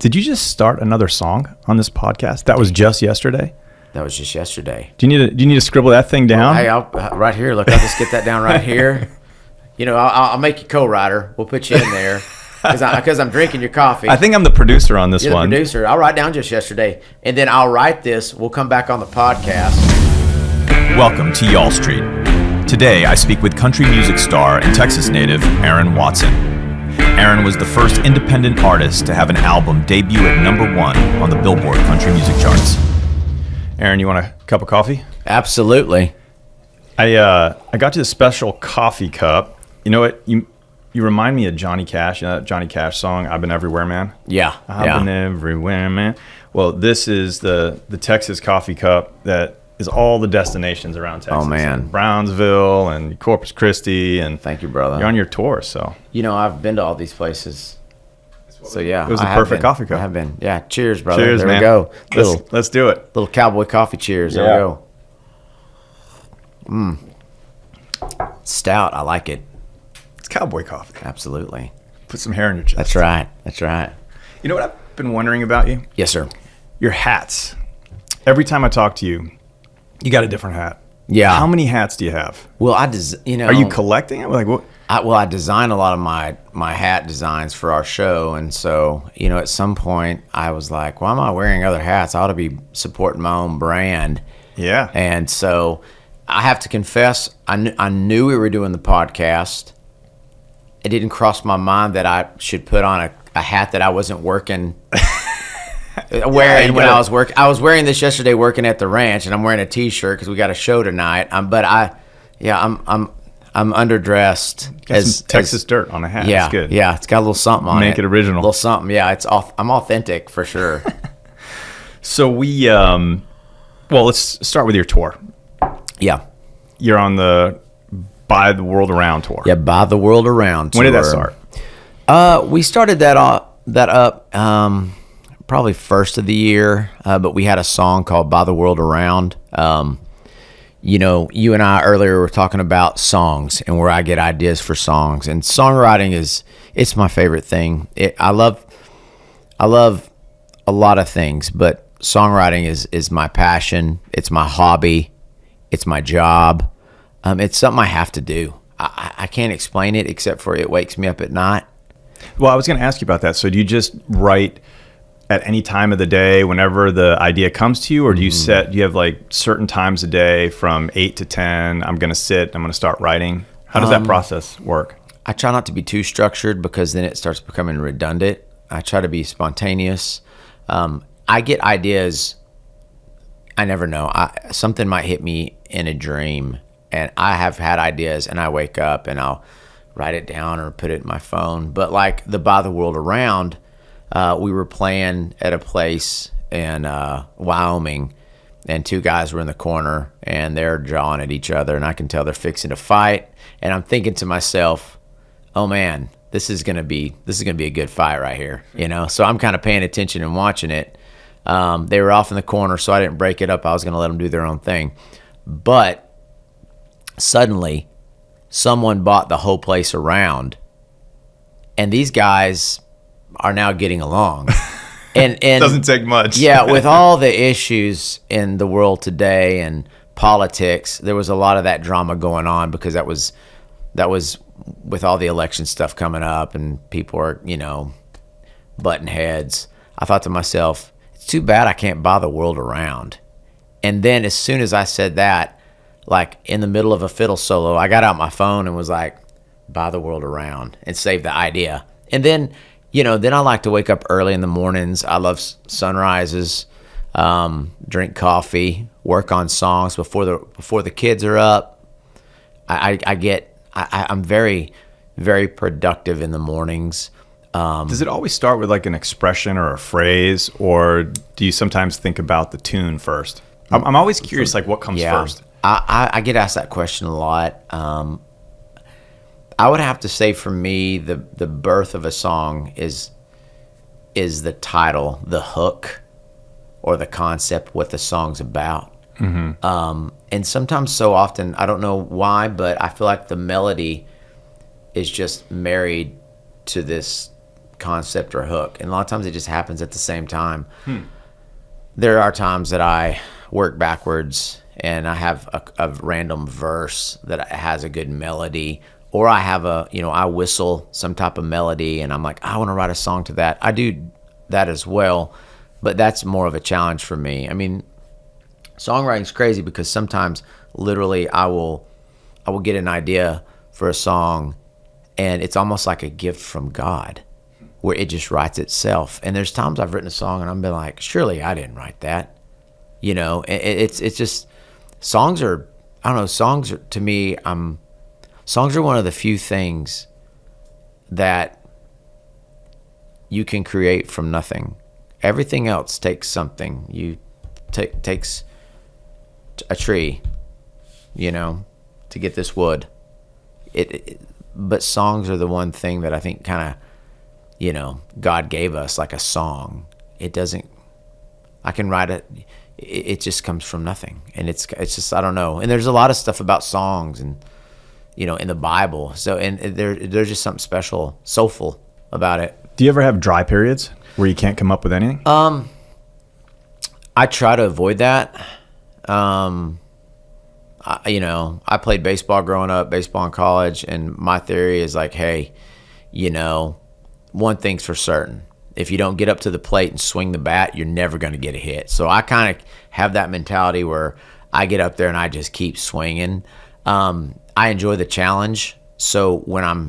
Did you just start another song on this podcast? That was just yesterday? That was just yesterday. Do you need to scribble that thing down? Hey, right here. Look, I'll just get that down right here. You know, I'll make you co-writer. We'll put you in there because I'm drinking your coffee. I think I'm the producer on this You're one. the producer. I'll write down just yesterday, and then I'll write this. We'll come back on the podcast. Welcome to Y'all Street. Today, I speak with country music star and Texas native Aaron Watson. Aaron was the first independent artist to have an album debut at #1 on the Billboard country music charts. Aaron, you want a cup of coffee? Absolutely. I got you a special coffee cup. You know what? You remind me of Johnny Cash. You know that Johnny Cash song, "I've Been Everywhere, Man"? Yeah. I've been everywhere, man. Well, this is the Texas coffee cup that is all the destinations around Texas. Oh, man. Brownsville and Corpus Christi. And Thank you, brother. you're on your tour, so. You know, I've been to all these places. So, yeah. It was the I have perfect been. coffee cup. I have been. Yeah. Cheers, brother. Cheers, there man. we go. Let's do it. Little cowboy coffee cheers. There Yeah. we go. Stout. I like it. It's cowboy coffee. Absolutely. Put some hair in your chest. That's right. That's right. You know what I've been wondering about you? Yes, sir. Your hats. Every time I talk to you, you got a different hat. Yeah. How many hats do you have? Well, are you collecting it? Like what? I design a lot of my hat designs for our show, and so at some point I was like, why am I wearing other hats? I ought to be supporting my own brand. Yeah. And so I have to confess, I knew we were doing the podcast. It didn't cross my mind that I should put on a hat that I wasn't working. Wearing when I was working. I was wearing this yesterday working at the ranch, and I'm wearing a T-shirt because we got a show tonight. I'm underdressed. Got some Texas dirt on a hat. Yeah, That's good. Yeah, it's got a little something on it. Make it original. A little something. Yeah, I'm authentic for sure. So we, let's start with your tour. Yeah. You're on the By the World Around tour. Yeah, By the World Around tour. When did that start? We started that up probably first of the year, but we had a song called By the World Around. You and I earlier were talking about songs and where I get ideas for songs, and songwriting it's my favorite thing. I love a lot of things, but songwriting is my passion. It's my hobby. It's my job. It's something I have to do. I can't explain it except for it wakes me up at night. Well, I was going to ask you about that. So do you just write at any time of the day whenever the idea comes to you, or do you have like certain times a day from 8 to 10, I'm going to sit, I'm going to start writing? How does that process work? I try not to be too structured because then it starts becoming redundant. I try to be spontaneous. I get ideas. I never know. Something might hit me in a dream, and I have had ideas, and I wake up and I'll write it down or put it in my phone. But like the By the World Around, we were playing at a place in Wyoming, and two guys were in the corner, and they're jawing at each other, and I can tell they're fixing to fight. And I'm thinking to myself, oh man, this is gonna be a good fight right here, So I'm kind of paying attention and watching it. They were off in the corner, so I didn't break it up. I was gonna let them do their own thing, but suddenly, someone bought the whole place around, and these guys are now getting along. And Doesn't take much. Yeah, with all the issues in the world today and politics, there was a lot of that drama going on because that was with all the election stuff coming up and people are, butting heads. I thought to myself, it's too bad I can't buy the world around. And then as soon as I said that, like in the middle of a fiddle solo, I got out my phone and was like, buy the world around, and saved the idea. And then, then I like to wake up early in the mornings. I love sunrises, drink coffee, work on songs before the kids are up. I'm very, very productive in the mornings. Does it always start with like an expression or a phrase, or do you sometimes think about the tune first? I'm always curious, like what comes first? I get asked that question a lot. I would have to say for me, the birth of a song is the title, the hook, or the concept, what the song's about. Mm-hmm. And sometimes, so often, I don't know why, but I feel like the melody is just married to this concept or hook. And a lot of times it just happens at the same time. There are times that I work backwards and I have a random verse that has a good melody, or I have I whistle some type of melody and I'm like, I want to write a song to that. I do that as well, but that's more of a challenge for me. I mean, songwriting's crazy because sometimes literally I will get an idea for a song and it's almost like a gift from God where it just writes itself. And there's times I've written a song and I'm been like, surely I didn't write that. It's just, songs are, I don't know, songs are, to me, songs are one of the few things that you can create from nothing. Everything else takes something. Takes a tree, to get this wood. But songs are the one thing that I think kind of, God gave us, like a song. It doesn't, I can write it. It just comes from nothing. And it's just, I don't know. And there's a lot of stuff about songs and, in the Bible. So, and there's just something special, soulful about it. Do you ever have dry periods where you can't come up with anything? I try to avoid that. I played baseball growing up, baseball in college, and my theory is like, hey, one thing's for certain. If you don't get up to the plate and swing the bat, you're never going to get a hit. So I kind of have that mentality where I get up there and I just keep swinging. I enjoy the challenge. So when I'm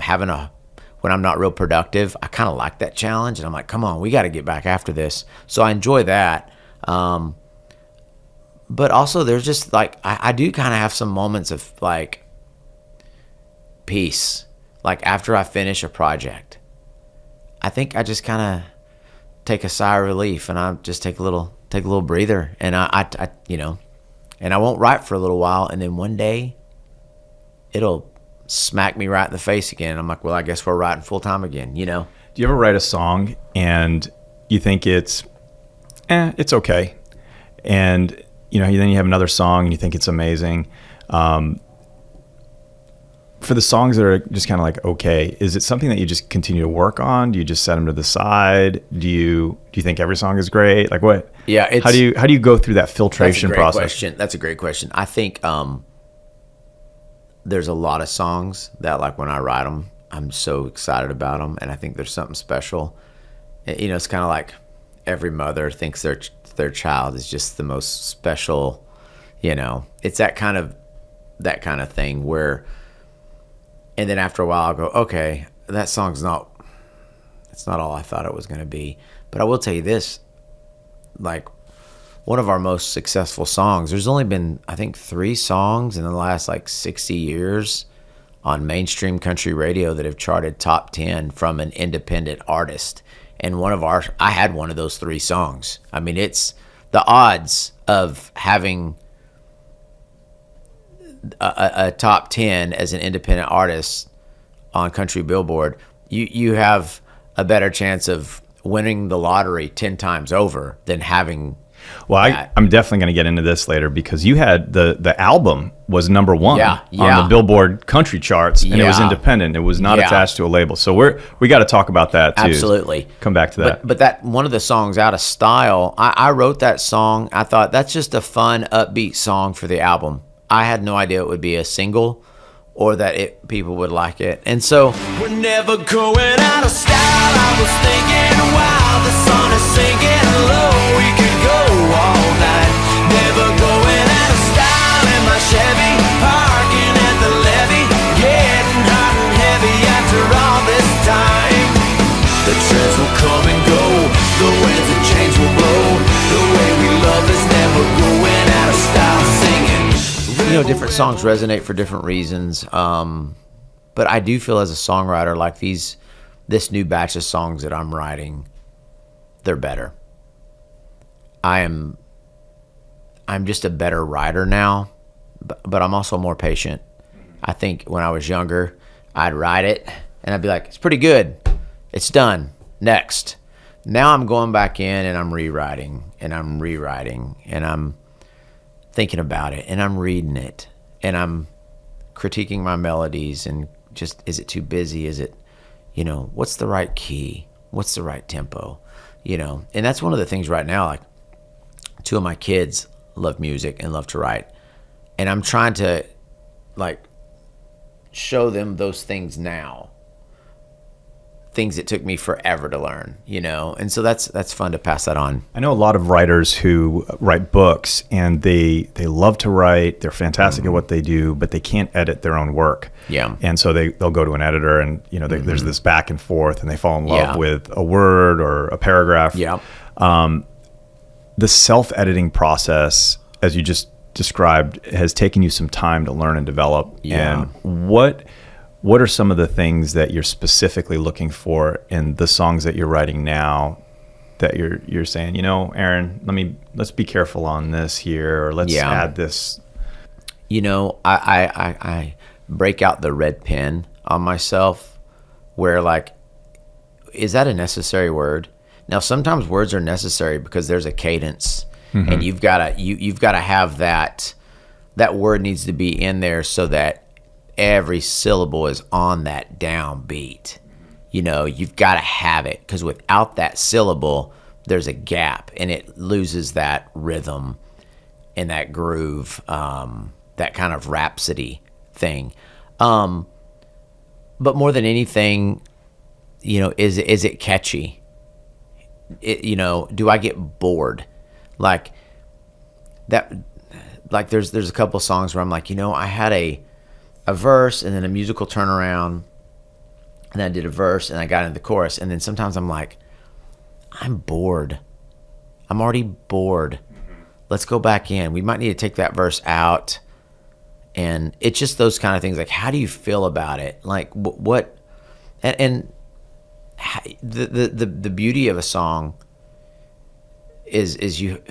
not real productive, I kind of like that challenge. And I'm like, come on, we got to get back after this. So I enjoy that. But also there's just like, I do kind of have some moments of like peace. Like after I finish a project, I think I just kind of take a sigh of relief and I just take a little breather and I and I won't write for a little while. And then one day it'll smack me right in the face again. I'm like, well, I guess we're writing full time again, Do you ever write a song and you think it's okay? And, then you have another song and you think it's amazing. For the songs that are just kind of like, okay, is it something that you just continue to work on? Do you just set them to the side? Do you think every song is great? Like what? Yeah. How do you go through that filtration process? That's a great question. I think, there's a lot of songs that like when I write them, I'm so excited about them. And I think there's something special. It's kind of like every mother thinks their child is just the most special, it's that kind of thing where, and then after a while I'll go, okay, that song's it's not all I thought it was going to be. But I will tell you this, like one of our most successful songs, there's only been, I think, 3 songs in the last like 60 years on mainstream country radio that have charted top 10 from an independent artist. And I had one of those 3 songs. I mean, it's the odds of having a top 10 as an independent artist on country Billboard, you have a better chance of winning the lottery 10 times over than having. Well, I'm definitely going to get into this later because you had the album was number 1 on the Billboard country charts and it was independent. It was not attached to a label. So we got to talk about that too. Absolutely. Come back to that. But that one of the songs, Outta Style, I wrote that song. I thought that's just a fun, upbeat song for the album. I had no idea it would be a single or that people would like it. And so we're never going out of style. I was thinking, wow, the sun is sinking low. We could go all night. Never going out of style in my Chevy, parking at the levee, getting hot and heavy after all this time. The trends will come and go, the winds and chains will blow. The way we love is never going out of style, singing. Different songs resonate for different reasons. But I do feel as a songwriter, like this new batch of songs that I'm writing, they're better. I'm just a better writer now, but I'm also more patient. I think when I was younger, I'd write it and I'd be like, it's pretty good. It's done. Next. Now I'm going back in and I'm rewriting and I'm thinking about it and I'm reading it and I'm critiquing my melodies and just, is it too busy? Is it, what's the right key? What's the right tempo? And that's one of the things right now, like 2 of my kids love music and love to write. And I'm trying to like show them those things now. Things that took me forever to learn, and so that's fun to pass that on. I know a lot of writers who write books, and they love to write. They're fantastic at what they do, but they can't edit their own work. Yeah. And so they'll go to an editor, and there's this back and forth, and they fall in love with a word or a paragraph. Yeah. The self-editing process, as you just described, has taken you some time to learn and develop. Yeah. And what are some of the things that you're specifically looking for in the songs that you're writing now that you're saying, Aaron, let's be careful on this here, or let's add this? I break out the red pen on myself where like, is that a necessary word? Now, sometimes words are necessary because there's a cadence and you've got to have that word needs to be in there so that every syllable is on that downbeat. You've got to have it, because without that syllable, there's a gap and it loses that rhythm and that groove, that kind of rhapsody thing. But more than anything, is it catchy? Do I get bored? Like that, like there's a couple of songs where I'm like, I had a verse and then a musical turnaround, and then I did a verse and I got into the chorus, and then sometimes I'm like, I'm bored. I'm already bored. Let's go back in. We might need to take that verse out. And it's just those kind of things. Like, how do you feel about it? Like what? And the beauty of a song is you.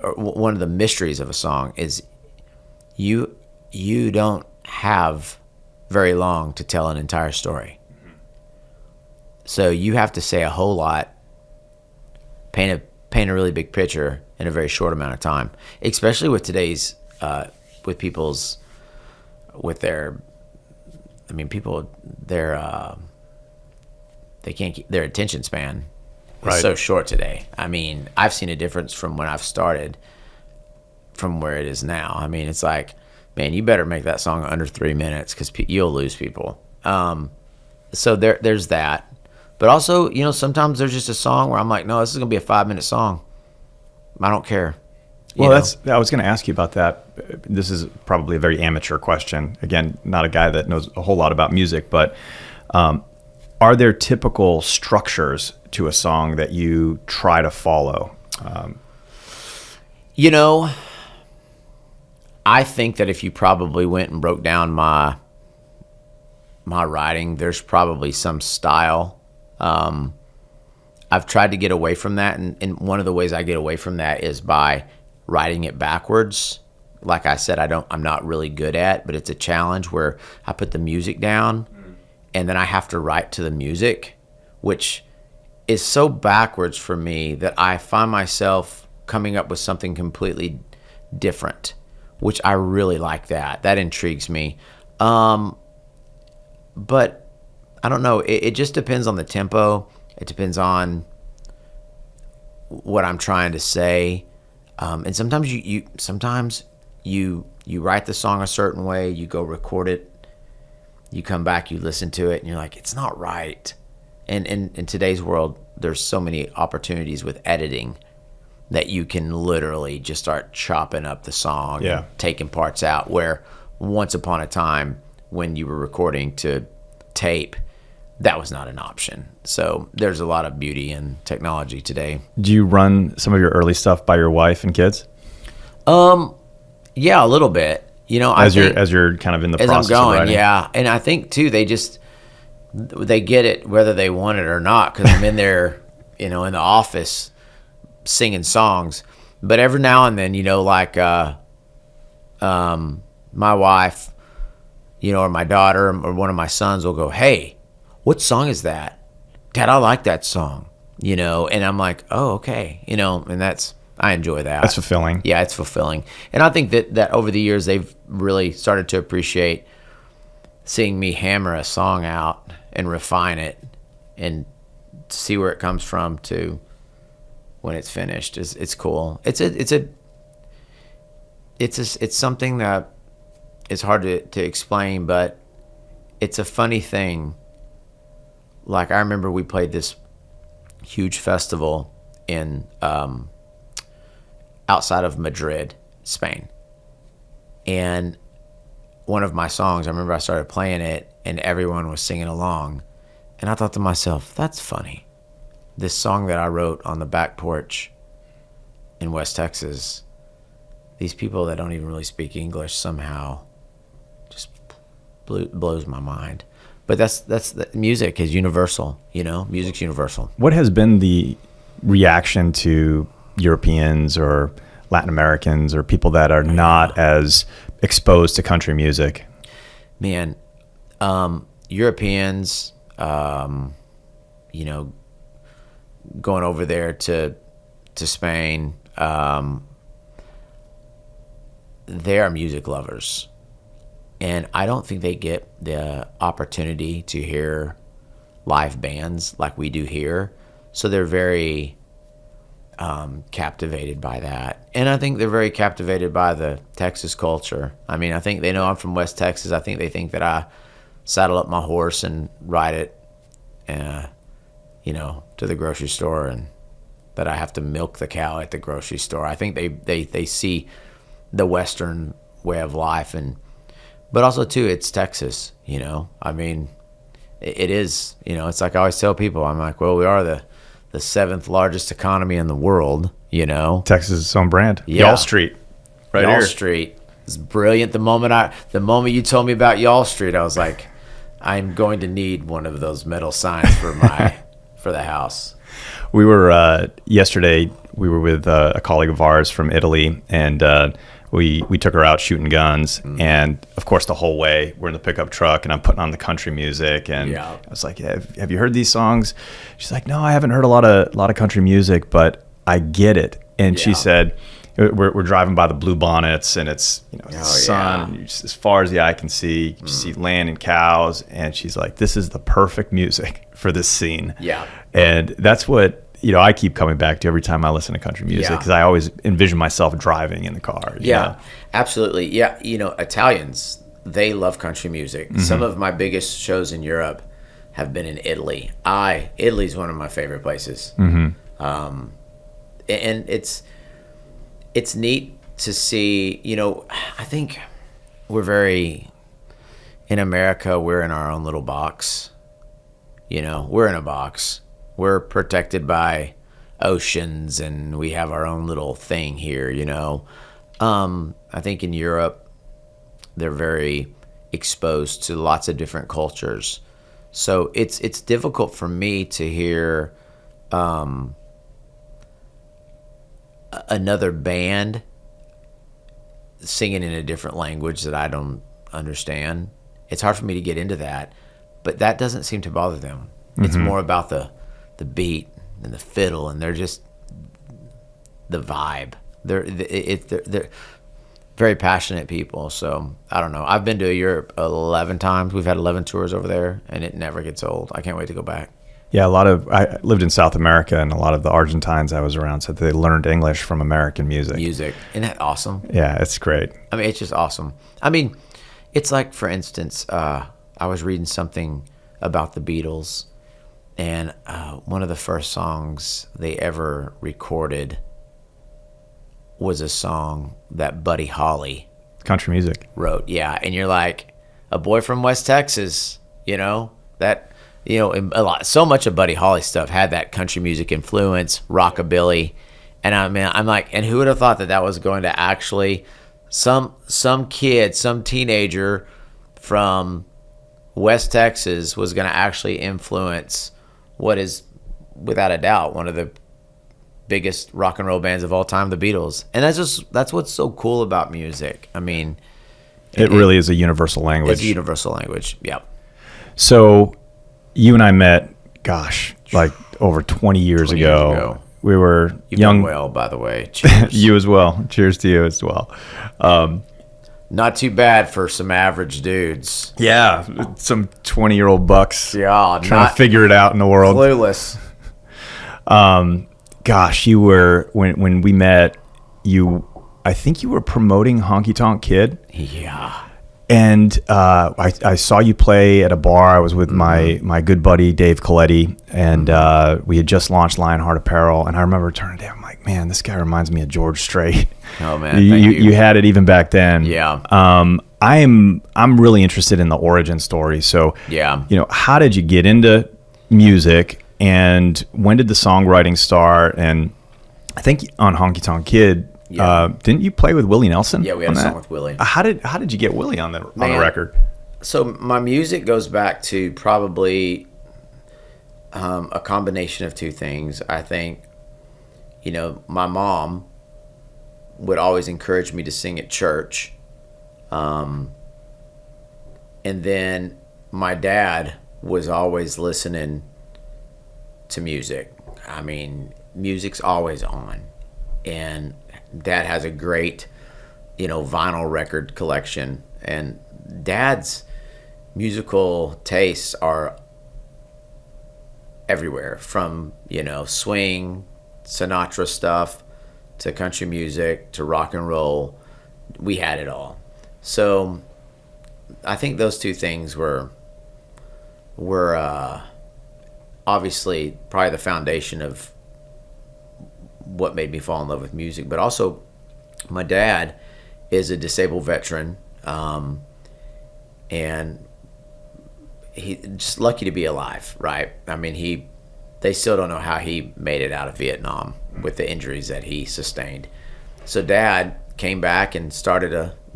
Or one of the mysteries of a song is you don't have very long to tell an entire story. So you have to say a whole lot, paint a really big picture in a very short amount of time, especially with today's people, they can't keep their attention span. It's so short today. I've seen a difference from when I've started from where it is now. It's like, man, you better make that song under 3 minutes because you'll lose people. So there's that. But also, sometimes there's just a song where I'm like, no, this is going to be a 5-minute song. I don't care. Well, I was going to ask you about that. This is probably a very amateur question. Again, not a guy that knows a whole lot about music, but are there typical structures to a song that you try to follow? I think that if you probably went and broke down my writing, there's probably some style. I've tried to get away from that, and one of the ways I get away from that is by writing it backwards. Like I said, I'm not really good at, but it's a challenge where I put the music down and then I have to write to the music, which is so backwards for me that I find myself coming up with something completely different, which I really like that. That intrigues me. But I don't know. It just depends on the tempo. It depends on what I'm trying to say. And sometimes you write the song a certain way, you go record it, you come back, you listen to it, and you're like, it's not right. And in today's world, there's so many opportunities with editing that you can literally just start chopping up the song and taking parts out, where once upon a time when you were recording to tape, that was not an option. So there's a lot of beauty in technology today. Do you run some of your early stuff by your wife and kids? Yeah, a little bit. As you're kind of in the process I'm going, of writing? yeah. And I think too, they get it whether they want it or not, because I'm in there, in the office singing songs. But every now and then, like my wife, or my daughter or one of my sons will go, "Hey, what song is that? Dad, I like that song." And I'm like, "Oh, okay." And I enjoy that. That's fulfilling. Yeah, it's fulfilling. And I think that over the years, they've really started to appreciate seeing me hammer a song out and refine it and to see where it comes from to when it's finished it's cool. It's something that is hard to explain, but it's a funny thing. Like, I remember we played this huge festival in outside of Madrid, Spain. And one of my songs, I remember I started playing it and everyone was singing along. And I thought to myself, that's funny. This song that I wrote on the back porch in West Texas, these people that don't even really speak English somehow just blows my mind. But that's the music is universal, you know? Music's universal. What has been the reaction to Europeans or Latin Americans or people that are not as exposed to country music? Man, Europeans, you know, going over there to Spain, they are music lovers. And I don't think they get the opportunity to hear live bands like we do here. So they're very captivated by that. And I think they're very captivated by the Texas culture. I mean, I think they know I'm from West Texas. I think they think that I saddle up my horse and ride it, you know, to the grocery store, and that I have to milk the cow at the grocery store. I think they see the Western way of life, but also too, it's Texas, you know. I mean, it is, you know, it's like I always tell people, I'm like, well, we are the 7th largest economy in the world, you know. Texas is its own brand. Yeah. Y'all Street. Right Y'all here. Street is brilliant. The moment you told me about Y'all Street, I was like, I'm going to need one of those metal signs for for the house. We were yesterday. We were with a colleague of ours from Italy, and we took her out shooting guns. And of course, the whole way we're in the pickup truck, and I'm putting on the country music. And I was like, "Have you heard these songs?" She's like, "No, I haven't heard a lot of country music, but I get it." And she said, "We're driving by the Bluebonnets, and it's, you know, the sun as far as the eye can see. You see land and cows." And she's like, "This is the perfect music for this scene." Yeah. And that's what, you know, I keep coming back to every time I listen to country music, because I always envision myself driving in the car. You know? Absolutely. Yeah, you know, Italians, they love country music. Some of my biggest shows in Europe have been in Italy. Italy's one of my favorite places. And it's neat to see, you know, I think in America, we're in our own little box. You know, we're in a box. We're protected by oceans, and we have our own little thing here, you know. I think in Europe, they're very exposed to lots of different cultures. So it's difficult for me to hear another band singing in a different language that I don't understand. It's hard for me to get into that, but that doesn't seem to bother them. It's more about the beat and the fiddle, and they're just the vibe. They're very passionate people. So I don't know. I've been to Europe 11 times. We've had 11 tours over there, and it never gets old. I can't wait to go back. Yeah, I lived in South America, and a lot of the Argentines I was around said they learned English from American music. Isn't that awesome? Yeah, it's great. I mean, it's just awesome. I mean, it's like, for instance, I was reading something about the Beatles, and one of the first songs they ever recorded was a song that Buddy Holly Country music wrote. Yeah, and you're like, a boy from West Texas, you know, that, you know, so much of Buddy Holly stuff had that country music influence, rockabilly, and I mean, I'm like, and who would have thought that was going to actually some kid, some teenager from West Texas was going to actually influence what is, without a doubt, one of the biggest rock and roll bands of all time, the Beatles. And that's what's so cool about music. I mean, it really is a universal language. It's a universal language. Yep. So you and I met, gosh, like over 20 years ago. We were young. Done well, by the way. Cheers. You as well. Cheers to you as well. Not too bad for some average dudes. Yeah, some 20-year-old bucks. Yeah, trying to figure it out in the world. Clueless. Gosh, you were when we met. I think you were promoting Honky Tonk Kid. Yeah. And I saw you play at a bar. I was with my good buddy Dave Coletti, and we had just launched Lionheart Apparel. And I remember turning to him, I'm like, man, this guy reminds me of George Strait. Oh man, you had it even back then. Yeah. I'm really interested in the origin story. So yeah, how did you get into music, and when did the songwriting start? And I think on Honky Tonk Kid. Yeah. Didn't you play with Willie Nelson? Yeah, we had a song with Willie. How did you get Willie on the record? So my music goes back to probably a combination of two things. I think, my mom would always encourage me to sing at church, and then my dad was always listening to music. I mean, music's always on, and Dad has a great, vinyl record collection, and Dad's musical tastes are everywhere, from, swing, Sinatra stuff, to country music, to rock and roll. We had it all. So I think those two things were obviously probably the foundation of what made me fall in love with music. But also, my dad is a disabled veteran, and he just lucky to be alive, right? I mean, they still don't know how he made it out of Vietnam with the injuries that he sustained. So Dad came back and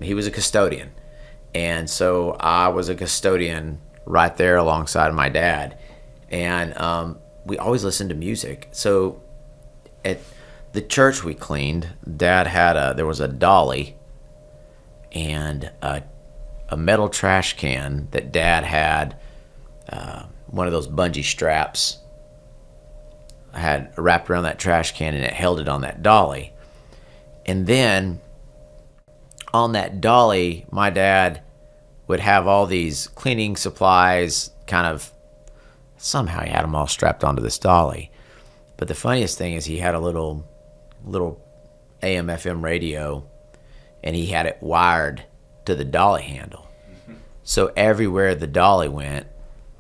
he was a custodian, and so I was a custodian right there alongside my dad, and we always listened to music. So at the church we cleaned, Dad had there was a dolly and a metal trash can that Dad had, one of those bungee straps had wrapped around that trash can, and it held it on that dolly. And then on that dolly, my dad would have all these cleaning supplies, somehow he had them all strapped onto this dolly. But the funniest thing is he had a little AM FM radio, and he had it wired to the dolly handle. So everywhere the dolly went,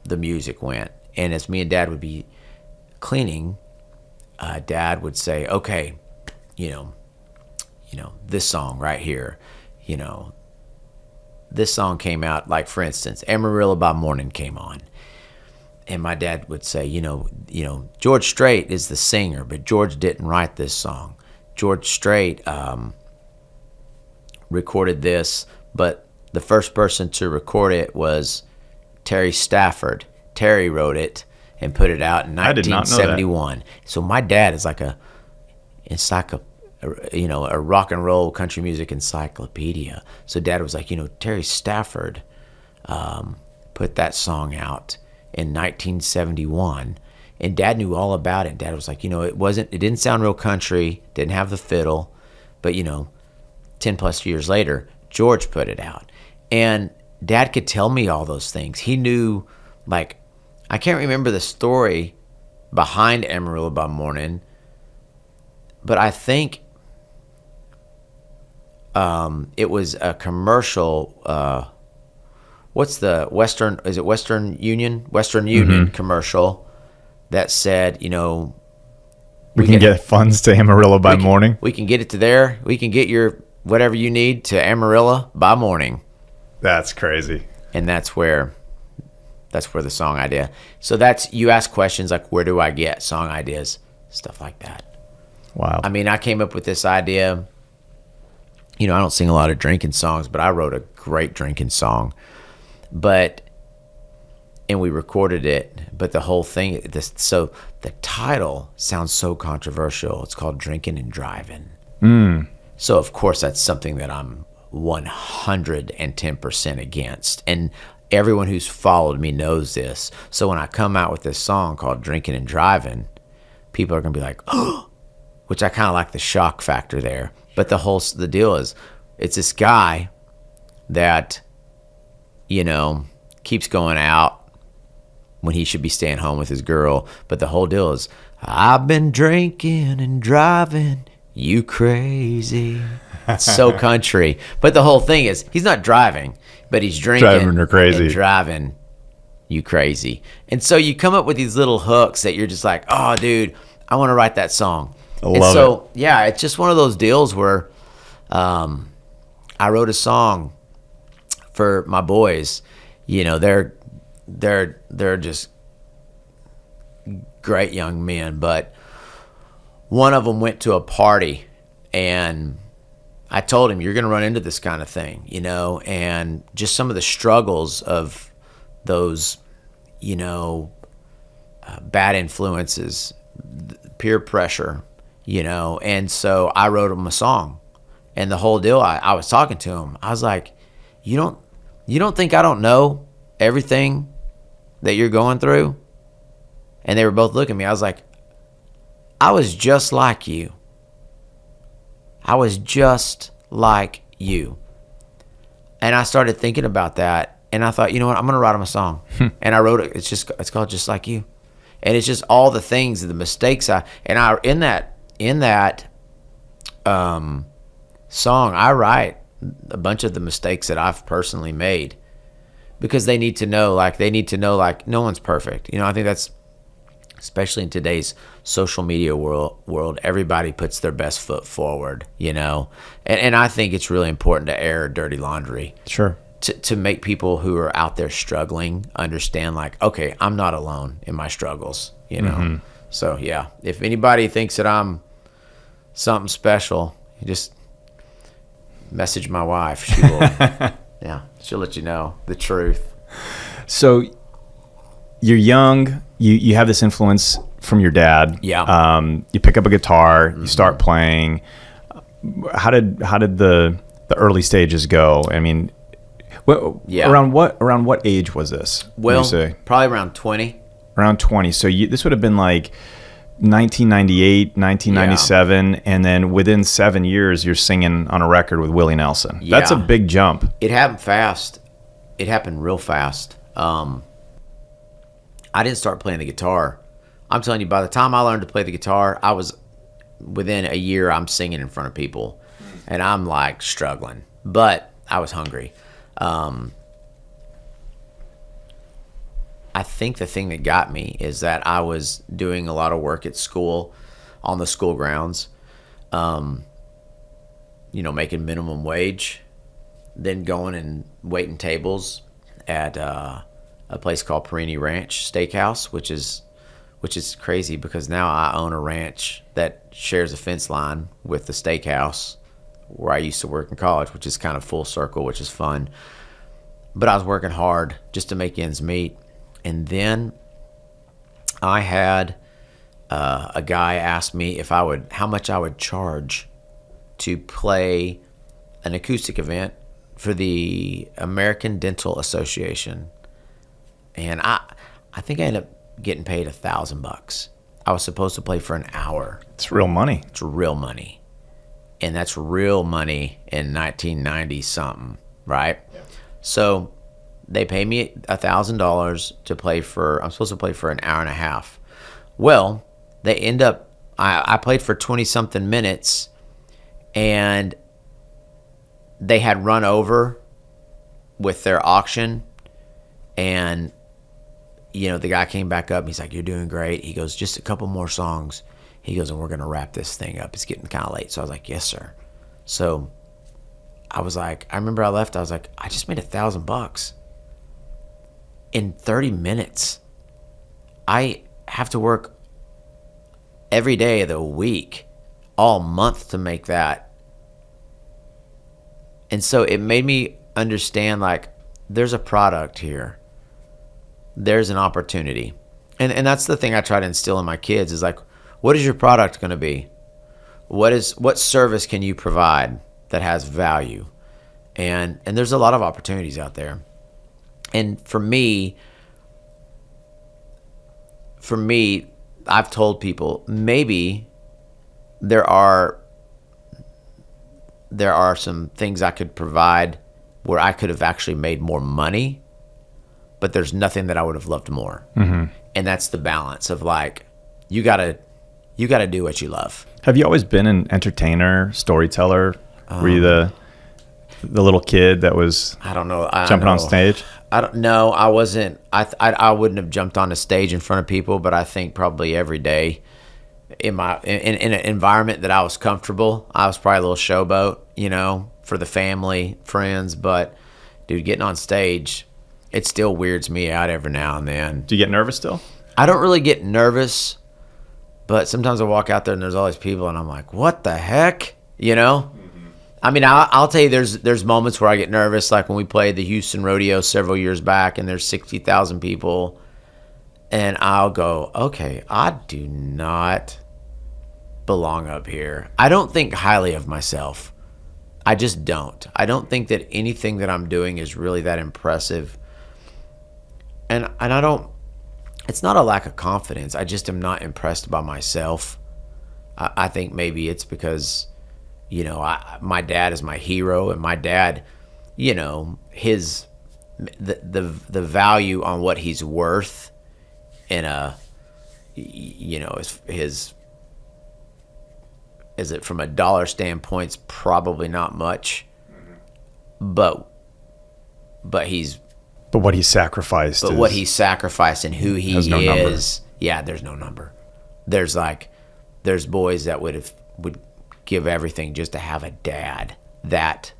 the music went. And as me and Dad would be cleaning, Dad would say, okay, this song right here, this song came out, like, for instance, Amarillo by Morning came on. And my dad would say, George Strait is the singer, but George didn't write this song. George Strait recorded this, but the first person to record it was Terry Stafford. Terry wrote it and put it out in 1971. I did not know that. So my dad is like a rock and roll country music encyclopedia. So Dad was like, Terry Stafford put that song out in 1971, and Dad knew all about it. Dad was like, it didn't sound real country, didn't have the fiddle, but 10 plus years later, George put it out. And Dad could tell me all those things. He knew, like, I can't remember the story behind Amarillo by Morning, but I think it was a commercial. What's the Western? Is it Western Union? Western Union commercial that said, we can get funds to Amarillo by morning. We can get it to there. We can get your whatever you need to Amarillo by morning. That's crazy. And that's where the song idea. So you ask questions like, where do I get song ideas? Stuff like that. Wow. I mean, I came up with this idea. I don't sing a lot of drinking songs, but I wrote a great drinking song. And we recorded it, but the whole thing, so the title sounds so controversial. It's called Drinking and Driving. So of course that's something that I'm 110% against. And everyone who's followed me knows this. So when I come out with this song called Drinking and Driving, people are going to be like, oh, which I kind of like the shock factor there. But the deal is, it's this guy that, keeps going out when he should be staying home with his girl. But the whole deal is, I've been drinking and driving you crazy. It's so country. But the whole thing is, he's not driving, but he's drinking. Driving her crazy. And driving you crazy. And so you come up with these little hooks that you're just like, oh, dude, I want to write that song. Love it. Yeah, it's just one of those deals where I wrote a song for my boys. You know, they're just great young men, but one of them went to a party, and I told him, you're going to run into this kind of thing, you know, and just some of the struggles of those, you know, bad influences, peer pressure, you know. And so I wrote him a song, and the whole deal, I was talking to him. I was like, you don't think I don't know everything that you're going through? And they were both looking at me. I was like, I was just like you. I was just like you. And I started thinking about that, and I thought, you know what, I'm going to write him a song. And I wrote it. It's called Just Like You. And it's just all the things, the mistakes in that song, I write a bunch of the mistakes that I've personally made, because they need to know, like no one's perfect. You know, I think that's, especially in today's social media world, everybody puts their best foot forward, you know? And I think it's really important to air dirty laundry. Sure. To make people who are out there struggling understand, like, okay, I'm not alone in my struggles, you know? Mm-hmm. So, yeah, if anybody thinks that I'm something special, you just message my wife. She will, yeah, she'll let you know the truth. So you're young, you have this influence from your dad. Yeah. You pick up a guitar, you start playing. How did the early stages go? I mean, around what age was this? Well, probably around 20. Around 20. So this would have been like 1998, 1997, and then within 7 years, you're singing on a record with Willie Nelson. Yeah. That's a big jump. It happened fast. It happened real fast. I didn't start playing the guitar. I'm telling you, by the time I learned to play the guitar, I was, within a year, I'm singing in front of people, and I'm like struggling, but I was hungry. I think the thing that got me is that I was doing a lot of work at school, on the school grounds, making minimum wage, then going and waiting tables at a place called Perini Ranch Steakhouse, which is crazy because now I own a ranch that shares a fence line with the steakhouse where I used to work in college, which is kind of full circle, which is fun. But I was working hard just to make ends meet. And then I had a guy ask me how much I would charge to play an acoustic event for the American Dental Association. And I think I ended up getting paid $1,000. I was supposed to play for an hour. It's real money. It's real money. And that's real money in 1990 something, right? Yeah. So they pay me $1,000 to play I'm supposed to play for an hour and a half. Well, they end up, I played for 20 something minutes, and they had run over with their auction, and the guy came back up and he's like, "You're doing great." He goes, "Just a couple more songs." He goes, "And we're going to wrap this thing up. It's getting kind of late." So I was like, "Yes, sir." So I was like, I remember I left. I was like, I just made $1,000 in 30 minutes. I have to work every day of the week, all month to make that. And so it made me understand, like, there's a product here. There's an opportunity. And that's the thing I try to instill in my kids is like, what is your product going to be? What service can you provide that has value? And there's a lot of opportunities out there. And for me, I've told people maybe there are some things I could provide where I could have actually made more money, but there's nothing that I would have loved more. Mm-hmm. And that's the balance of, like, you gotta You got to do what you love. Have you always been an entertainer, storyteller? Were you the little kid that was I don't know. jumping on stage? I don't know. I wasn't. I wouldn't have jumped on a stage in front of people, but I think probably every day in an environment that I was comfortable, I was probably a little showboat, you know, for the family, friends. But dude, getting on stage, it still weirds me out every now and then. Do you get nervous still? I don't really get nervous, but sometimes I walk out there and there's all these people and I'm like, what the heck? You know? I mean, I'll tell you, there's moments where I get nervous, like when we played the Houston Rodeo several years back and there's 60,000 people, and I'll go, okay, I do not belong up here. I don't think highly of myself. I just don't. I don't think that anything that I'm doing is really that impressive. And I don't, it's not a lack of confidence. I just am not impressed by myself. I think maybe it's because, you know, my dad is my hero, and my dad, you know, the value on what he's worth in a, you know, his is it from a dollar standpoint's probably not much, but what he sacrificed. But what he sacrificed and who he is, number. Yeah, there's no number. There's boys that would give everything just to have a dad that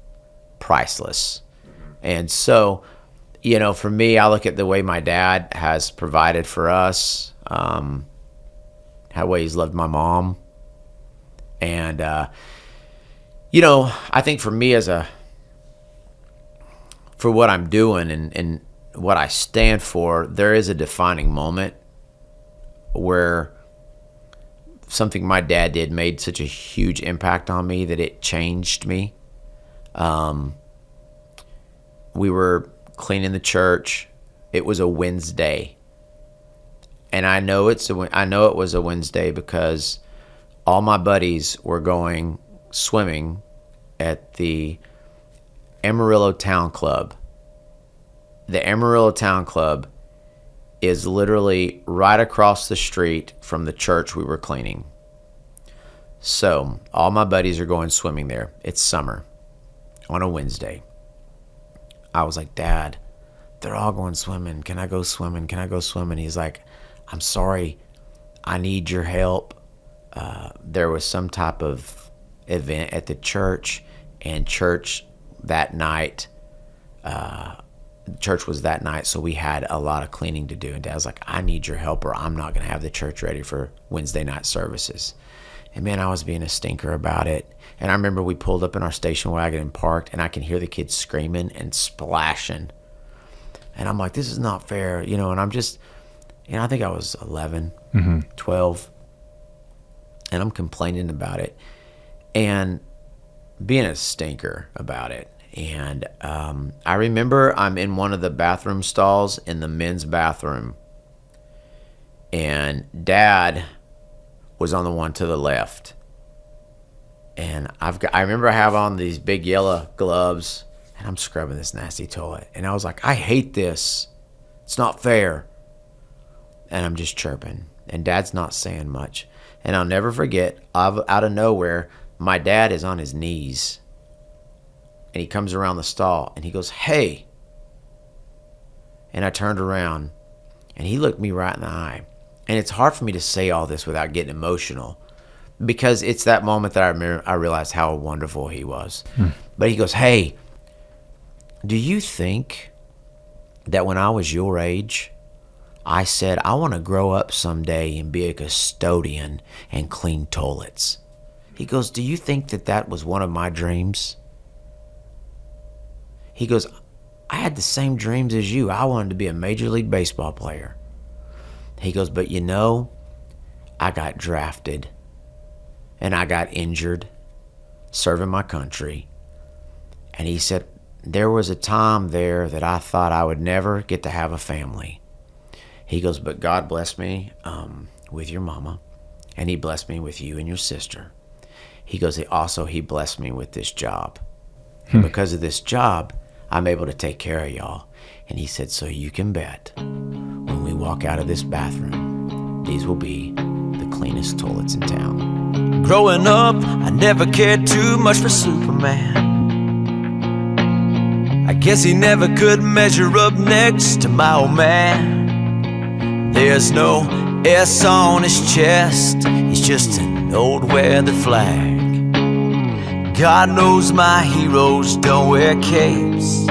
priceless. And so, you know, for me, I look at the way my dad has provided for us, how way he's loved my mom. And, you know, I think for me for what I'm doing and what I stand for, there is a defining moment where something my dad did made such a huge impact on me that it changed me. We were cleaning the church. It was a Wednesday, and I know it was a Wednesday because all my buddies were going swimming at the Amarillo Town Club. The Amarillo Town Club is literally right across the street from the church we were cleaning. So all my buddies are going swimming there. It's summer on a Wednesday. I was like, Dad, they're all going swimming. Can I go swimming? Can I go swimming? He's like, I'm sorry. I need your help. There was some type of event at the church, and church that night, church was that night, so we had a lot of cleaning to do. And Dad's like, I need your help or I'm not going to have the church ready for Wednesday night services. And man, I was being a stinker about it. And I remember we pulled up in our station wagon and parked, and I can hear the kids screaming and splashing. And I'm like, this is not fair, you know, and I'm just, you know, I think I was 11, 12, and I'm complaining about it and being a stinker about it. And I remember I'm in one of the bathroom stalls in the men's bathroom, and Dad was on the one to the left. And I remember I have on these big yellow gloves, and I'm scrubbing this nasty toilet. And I was like, I hate this. It's not fair. And I'm just chirping, and Dad's not saying much. And I'll never forget, out of nowhere, my dad is on his knees. And he comes around the stall, and he goes, hey. And I turned around, and he looked me right in the eye. And it's hard for me to say all this without getting emotional, because it's that moment that I realized how wonderful he was. But he goes, hey, do you think that when I was your age, I said, I want to grow up someday and be a custodian and clean toilets? He goes, do you think that was one of my dreams? He goes, I had the same dreams as you. I wanted to be a Major League Baseball player. He goes, but you know, I got drafted and I got injured serving my country. And he said, there was a time there that I thought I would never get to have a family. He goes, but God blessed me with your mama, and he blessed me with you and your sister. He goes, he blessed me with this job. And because of this job, I'm able to take care of y'all. And he said, so you can bet when we walk out of this bathroom, these will be the cleanest toilets in town. Growing up, I never cared too much for Superman. I guess he never could measure up next to my old man. There's no S on his chest, he's just an old weathered flag. God knows my heroes don't wear capes.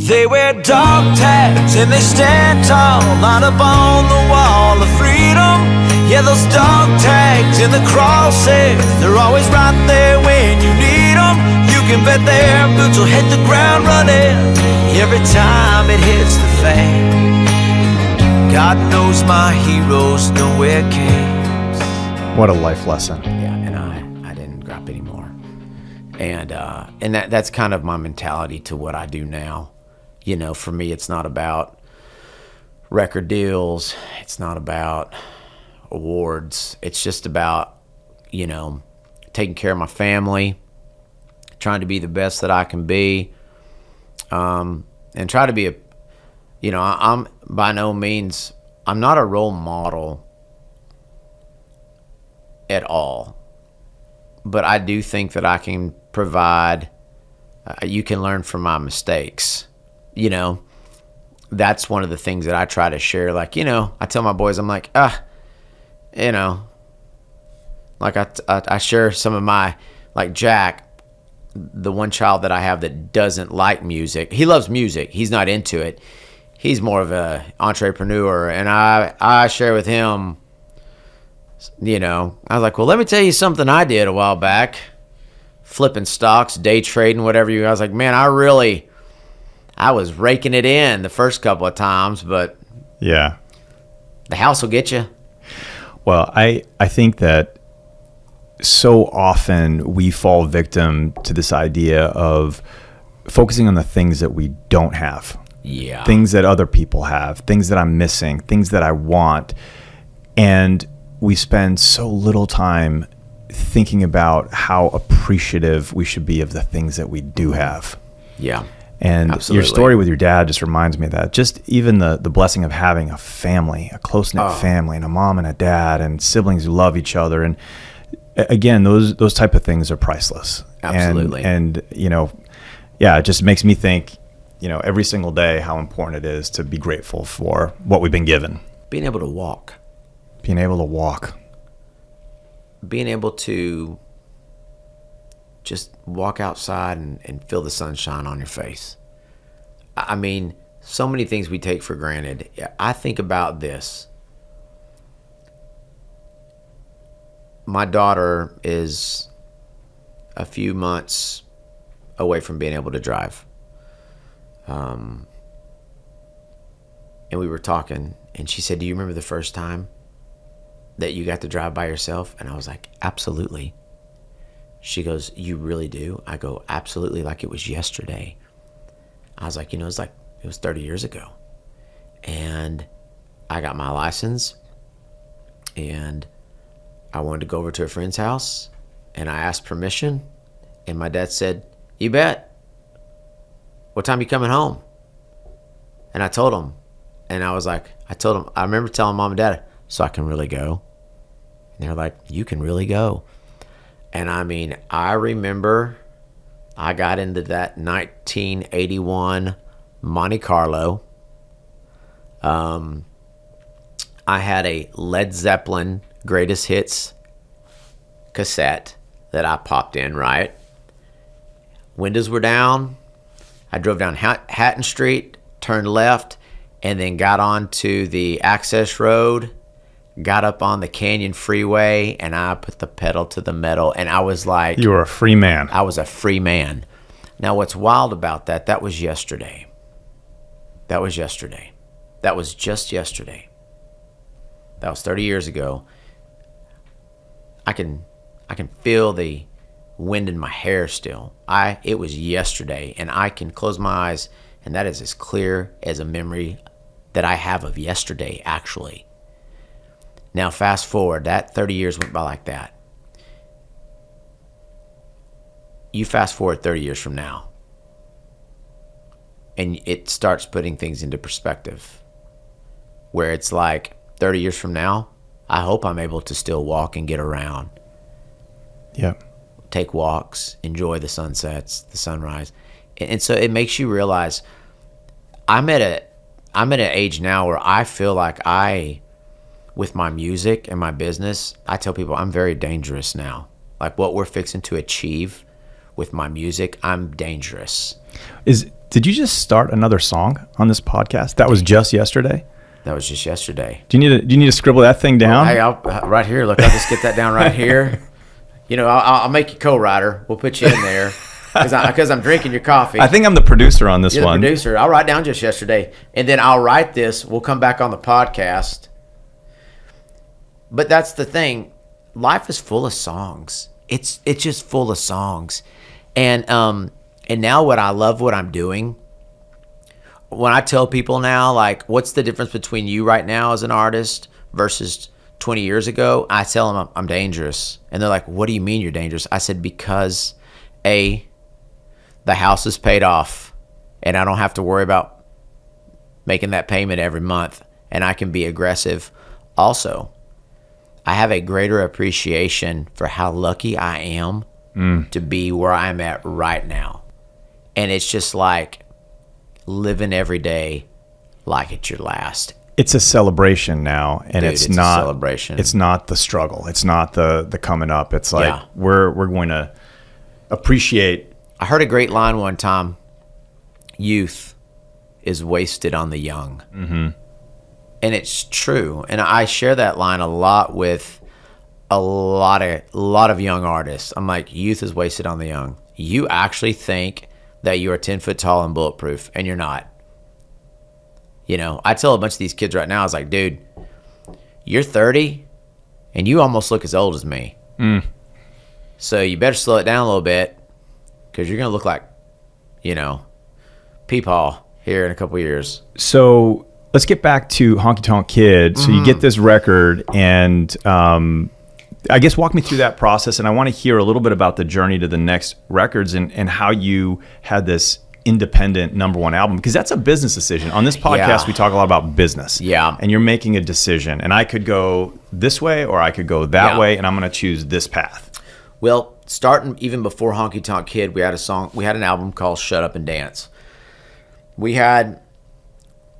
They wear dog tags and they stand tall, line up on the wall of freedom. Yeah, those dog tags and the crosshairs, they're always right there when you need them. You can bet their boots will hit the ground running every time it hits the fan. God knows my heroes don't wear capes. What a life lesson. Yeah, and I didn't grop anymore. And that's kind of my mentality to what I do now. You know, for me, it's not about record deals. It's not about awards. It's just about, you know, taking care of my family, trying to be the best that I can be, and try to be I'm by no means, I'm not a role model at all, but I do think that I can provide, you can learn from my mistakes. You know, that's one of the things that I try to share. Like, you know, I tell my boys, I'm like, you know, like I share some of my, like Jack, the one child that I have that doesn't like music. He loves music. He's not into it. He's more of a entrepreneur. And I share with him, you know, I was like, well, let me tell you something I did a while back. Flipping stocks, day trading, whatever I was like, man, I was raking it in the first couple of times, but yeah, the house will get you. Well, I think that so often we fall victim to this idea of focusing on the things that we don't have. Yeah. Things that other people have, things that I'm missing, things that I want. And we spend so little time thinking about how appreciative we should be of the things that we do have. Yeah. And absolutely. Your story with your dad just reminds me of that. Just even the blessing of having a family, a close-knit family, and a mom and a dad, and siblings who love each other. And again, those type of things are priceless. Absolutely. And you know, yeah, it just makes me think, you know, every single day how important it is to be grateful for what we've been given. Being able to walk. Being able to walk. Being able to just walk outside and feel the sunshine on your face. I mean, so many things we take for granted. I think about this. My daughter is a few months away from being able to drive. And we were talking, and she said, do you remember the first time that you got to drive by yourself? And I was like, absolutely. She goes, you really do? I go, absolutely, like it was yesterday. I was like, you know, it was 30 years ago. And I got my license, and I wanted to go over to a friend's house, and I asked permission, and my dad said, you bet. What time you coming home? And I told him, and I was like, I remember telling mom and dad, so I can really go. And they're like, you can really go. And I mean, I remember I got into that 1981 Monte Carlo. I had a Led Zeppelin Greatest Hits cassette that I popped in, right? Windows were down. I drove down Hatton Street, turned left, and then got onto the access road, got up on the Canyon Freeway, and I put the pedal to the metal, and I was like... You were a free man. I was a free man. Now, what's wild about that was yesterday. That was yesterday. That was just yesterday. That was 30 years ago. I can feel the wind in my hair still. It was yesterday, and I can close my eyes, and that is as clear as a memory that I have of yesterday, actually. Now, fast forward, that 30 years went by like that. You fast forward 30 years from now, and it starts putting things into perspective, where it's like 30 years from now, I hope I'm able to still walk and get around. Yeah. Take walks, enjoy the sunsets, the sunrise. And so it makes you realize I'm at an age now where I feel like with my music and my business, I tell people I'm very dangerous now. Like what we're fixing to achieve with my music, I'm dangerous. Did you just start another song on this podcast? That was just yesterday? That was just yesterday. Do you need to scribble that thing down? Hey, right here. Look, I'll just get that down right here. You know, I'll make you co-writer. We'll put you in there because I'm drinking your coffee. I think I'm the producer on this You're one. the producer. I'll write down just yesterday, and then I'll write this. We'll come back on the podcast. But that's the thing. Life is full of songs. It's just full of songs, and now what I love what I'm doing. When I tell people now, like, what's the difference between you right now as an artist versus 20 years ago? I tell them I'm dangerous. And they're like, what do you mean you're dangerous? I said, because the house is paid off and I don't have to worry about making that payment every month, and I can be aggressive. Also, I have a greater appreciation for how lucky I am to be where I'm at right now. And it's just like, living every day like it's your last. It's a celebration now, and Dude, it's a not celebration. It's not the struggle. It's not the coming up. It's like we're going to appreciate. I heard a great line one time. Youth is wasted on the young. Mm-hmm. And it's true. And I share that line a lot with a lot of young artists. I'm like, youth is wasted on the young. You actually think that you are 10 foot tall and bulletproof, and you're not. You know, I tell a bunch of these kids right now, I was like, dude, you're 30 and you almost look as old as me. So you better slow it down a little bit, because you're going to look like, you know, Peepaw here in a couple years. So let's get back to Honky-Tonk Kid. So you get this record, and I guess walk me through that process, and I want to hear a little bit about the journey to the next records and how you had this independent #1 album, because that's a business decision. On this podcast, we talk a lot about business. Yeah. And you're making a decision, and I could go this way or I could go that way, and I'm going to choose this path. Well, starting even before Honky-Tonk Kid, we had an album called Shut Up and Dance. We had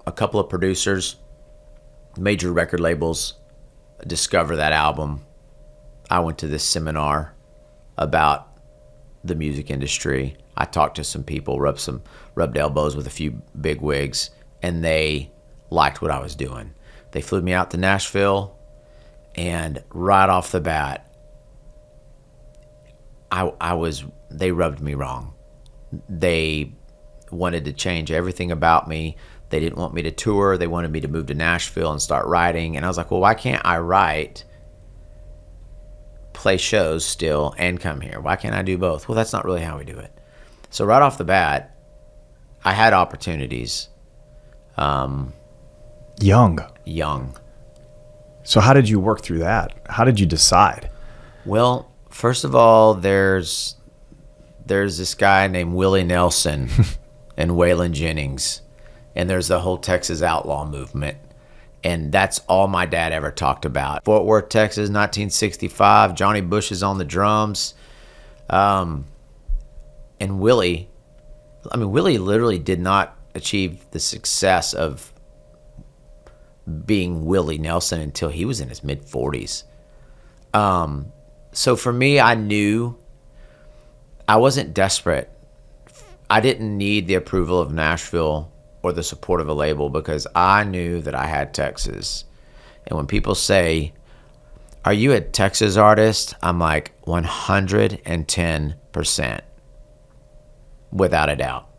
a couple of producers, major record labels, discover that album. I went to this seminar about the music industry. I talked to some people, rubbed elbows with a few big wigs, and they liked what I was doing. They flew me out to Nashville, and right off the bat, they rubbed me wrong. They wanted to change everything about me. They didn't want me to tour. They wanted me to move to Nashville and start writing. And I was like, well, why can't I write, play shows still, and come here? Why can't I do both? Well, that's not really how we do it. So right off the bat, I had opportunities. Young. So how did you work through that? How did you decide? Well, first of all, there's this guy named Willie Nelson and Waylon Jennings, and there's the whole Texas outlaw movement. And that's all my dad ever talked about. Fort Worth, Texas, 1965. Johnny Bush is on the drums. And Willie literally did not achieve the success of being Willie Nelson until he was in his mid-40s. So for me, I knew I wasn't desperate. I didn't need the approval of Nashville or the support of a label, because I knew that I had Texas. And when people say, are you a Texas artist? I'm like, 110%, without a doubt.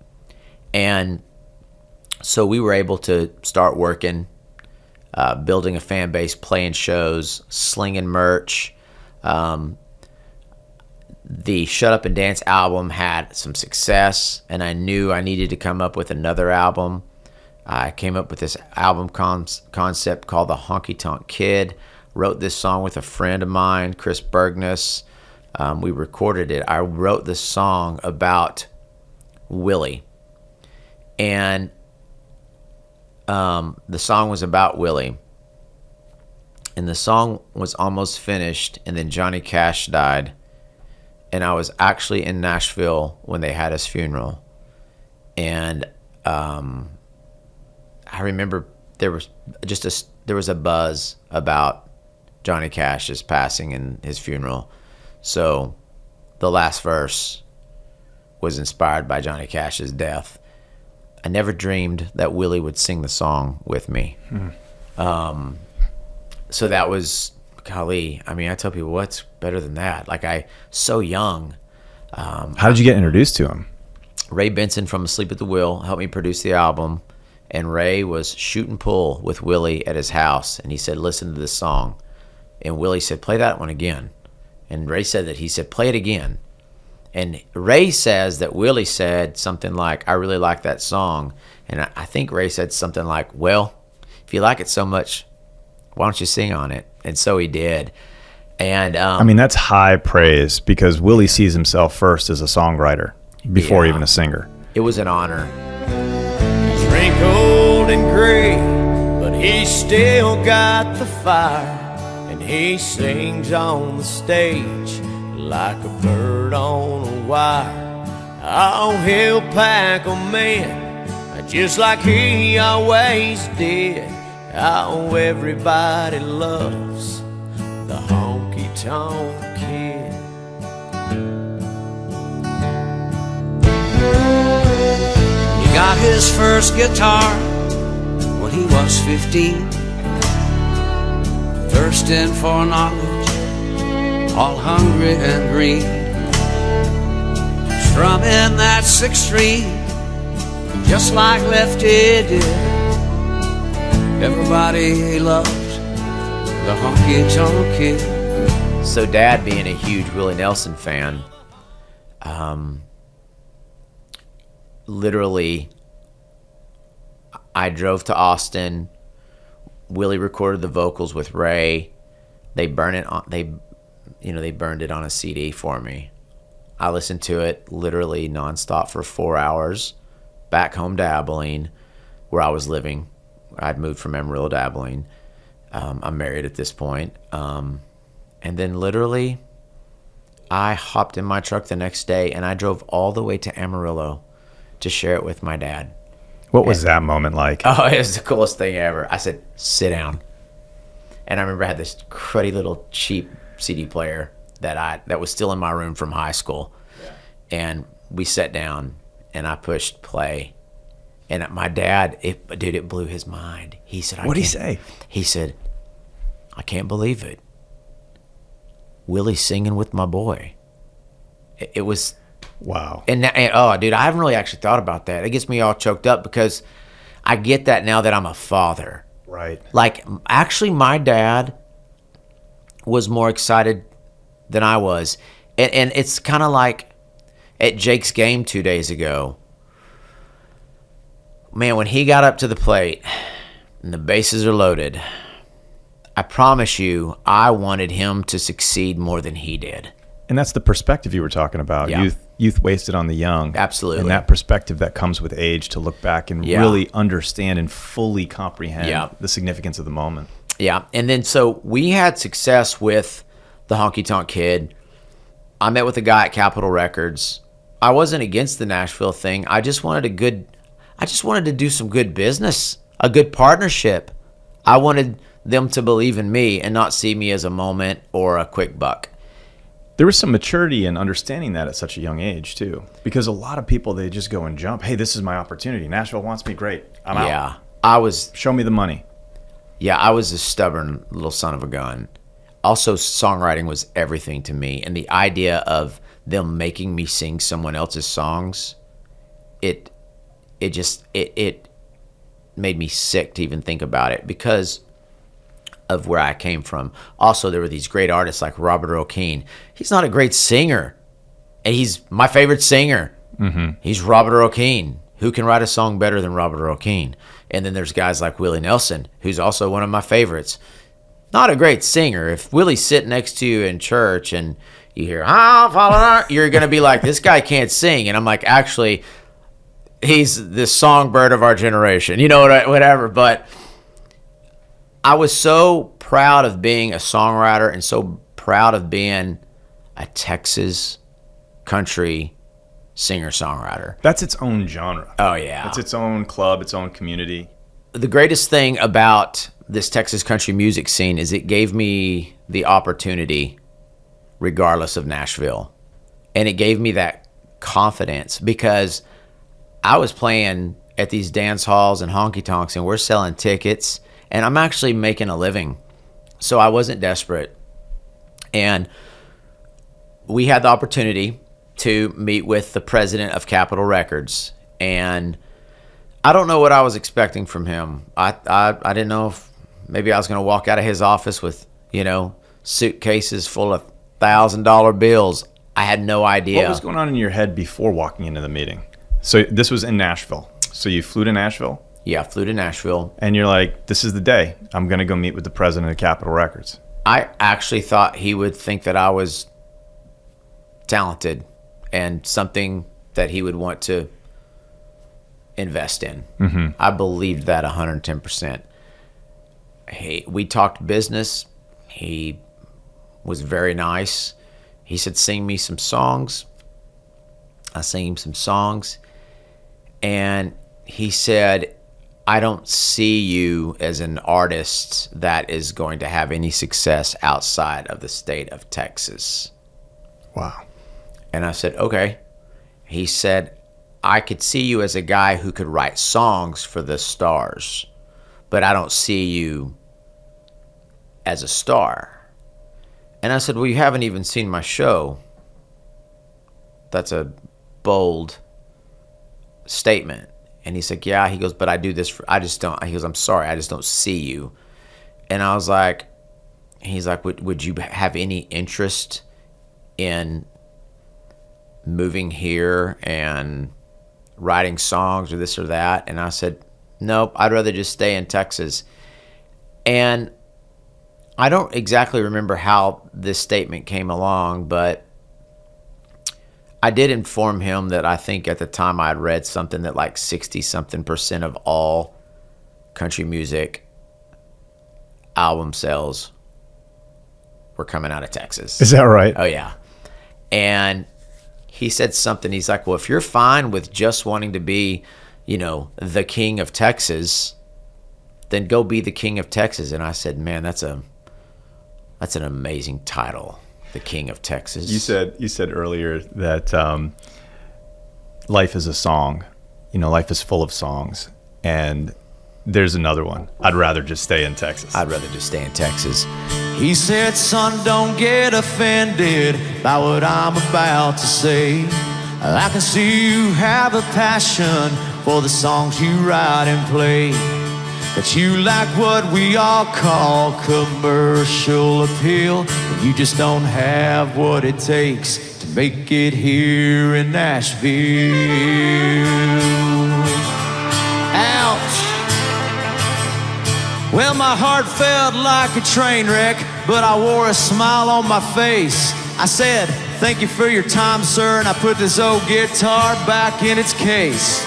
And so we were able to start working, building a fan base, playing shows, slinging merch. The Shut Up and Dance album had some success, and I knew I needed to come up with another album. I came up with this album concept called the Honky-Tonk Kid. Wrote this song with a friend of mine, Chris Bergness. We recorded it. I wrote this song about Willie, and the song was about Willie. and the song was almost finished, and then Johnny Cash died, and I was actually in Nashville when they had his funeral, and I remember there was a buzz about Johnny Cash's passing and his funeral. So the last verse was inspired by Johnny Cash's death. I never dreamed that Willie would sing the song with me. So that was, golly, I mean, I tell people, what's better than that? Like, so young. How did you get introduced to him? Ray Benson from Asleep at the Wheel helped me produce the album, and Ray was shoot and pull with Willie at his house, and he said, listen to this song. And Willie said, play that one again. And Ray said that he said, play it again. And Ray says that Willie said something like, I really like that song. And I think Ray said something like, well, if you like it so much, why don't you sing on it? And so he did. And I mean, that's high praise, because Willie sees himself first as a songwriter before even a singer. It was an honor. He's wrinkled and gray, but he's still got the fire. And he sings on the stage like a bird on a wire. Oh, he'll pack a man just like he always did. Oh, everybody loves the honky-tonk kid. He got his first guitar when he was 15, thirsting for knowledge, all hungry and green, strumming that sixth string just like Lefty did. Everybody loves the honky-tonk kid. So Dad, being a huge Willie Nelson fan, literally, I drove to Austin. Willie recorded the vocals with Ray. They burned it on a CD for me. I listened to it literally nonstop for 4 hours. Back home to Abilene, where I was living. I'd moved from Amarillo to Abilene. I'm married at this point. And then literally, I hopped in my truck the next day and I drove all the way to Amarillo to share it with my dad. What was that moment like? Oh, it was the coolest thing ever. I said, sit down. And I remember I had this cruddy little cheap CD player that was still in my room from high school. Yeah. And we sat down and I pushed play. And my dad, it blew his mind. He said, What'd he say? He said, I can't believe it. Willie's singing with my boy. It was... Wow. And oh, dude, I haven't really actually thought about that. It gets me all choked up because I get that now that I'm a father. Right. Like, actually, my dad was more excited than I was. And it's kind of like at Jake's game 2 days ago. Man, when he got up to the plate and the bases are loaded, I promise you, I wanted him to succeed more than he did. And that's the perspective you were talking about. Yeah. Youth wasted on the young. Absolutely. And that perspective that comes with age, to look back and really understand and fully comprehend the significance of the moment. Yeah. And then so we had success with the Honky Tonk Kid. I met with a guy at Capitol Records. I wasn't against the Nashville thing. I just wanted to do some good business, a good partnership. I wanted them to believe in me and not see me as a moment or a quick buck. There was some maturity in understanding that at such a young age, too. Because a lot of people, they just go and jump. Hey, this is my opportunity. Nashville wants me. Great. I'm out. Yeah. Show me the money. Yeah, I was a stubborn little son of a gun. Also, songwriting was everything to me. And the idea of them making me sing someone else's songs, it made me sick to even think about it because of where I came from. Also, there were these great artists like Robert Earl Keen. He's not a great singer, and he's my favorite singer. Mm-hmm. He's Robert Earl Keen. Who can write a song better than Robert Earl Keen? And then there's guys like Willie Nelson, who's also one of my favorites. Not a great singer. If Willie's sitting next to you in church and you hear, you're going to be like, this guy can't sing. And I'm like, actually, he's the songbird of our generation. You know, whatever. But I was so proud of being a songwriter and so proud of being a Texas country singer-songwriter. That's its own genre. Oh, yeah. It's its own club, its own community. The greatest thing about this Texas country music scene is it gave me the opportunity, regardless of Nashville. And it gave me that confidence because I was playing at these dance halls and honky-tonks and we're selling tickets and I'm actually making a living. So I wasn't desperate. And we had the opportunity to meet with the president of Capitol Records. And I don't know what I was expecting from him. I didn't know if maybe I was going to walk out of his office with, suitcases full of $1,000 bills. I had no idea. What was going on in your head before walking into the meeting? So this was in Nashville. So you flew to Nashville? Yeah, I flew to Nashville. And you're like, this is the day. I'm going to go meet with the president of Capitol Records. I actually thought he would think that I was talented and something that he would want to invest in. Mm-hmm. I believed that 110%. We talked business. He was very nice. He said, sing me some songs. I sang him some songs. And he said, I don't see you as an artist that is going to have any success outside of the state of Texas. Wow. And I said, okay. He said, I could see you as a guy who could write songs for the stars, but I don't see you as a star. And I said, well, you haven't even seen my show. That's a bold statement. And he said, yeah. He goes, but I do this he goes, I'm sorry, I just don't see you. And I was like, he's like, would you have any interest in moving here and writing songs or this or that? And I said, nope, I'd rather just stay in Texas. And I don't exactly remember how this statement came along, but I did inform him that I think at the time I had read something that like 60-something% of all country music album sales were coming out of Texas. Is that right? Oh, yeah. And he said something. He's like, well, if you're fine with just wanting to be, the king of Texas, then go be the king of Texas. And I said, man, that's an amazing title. The King of Texas. You said earlier that life is a song. Life is full of songs. And there's another one. I'd rather just stay in Texas. He said, son, don't get offended by what I'm about to say. I can see you have a passion for the songs you write and play. But you lack what we all call commercial appeal. And you just don't have what it takes to make it here in Nashville. Ouch. Well, my heart felt like a train wreck, but I wore a smile on my face. I said, thank you for your time, sir, and I put this old guitar back in its case.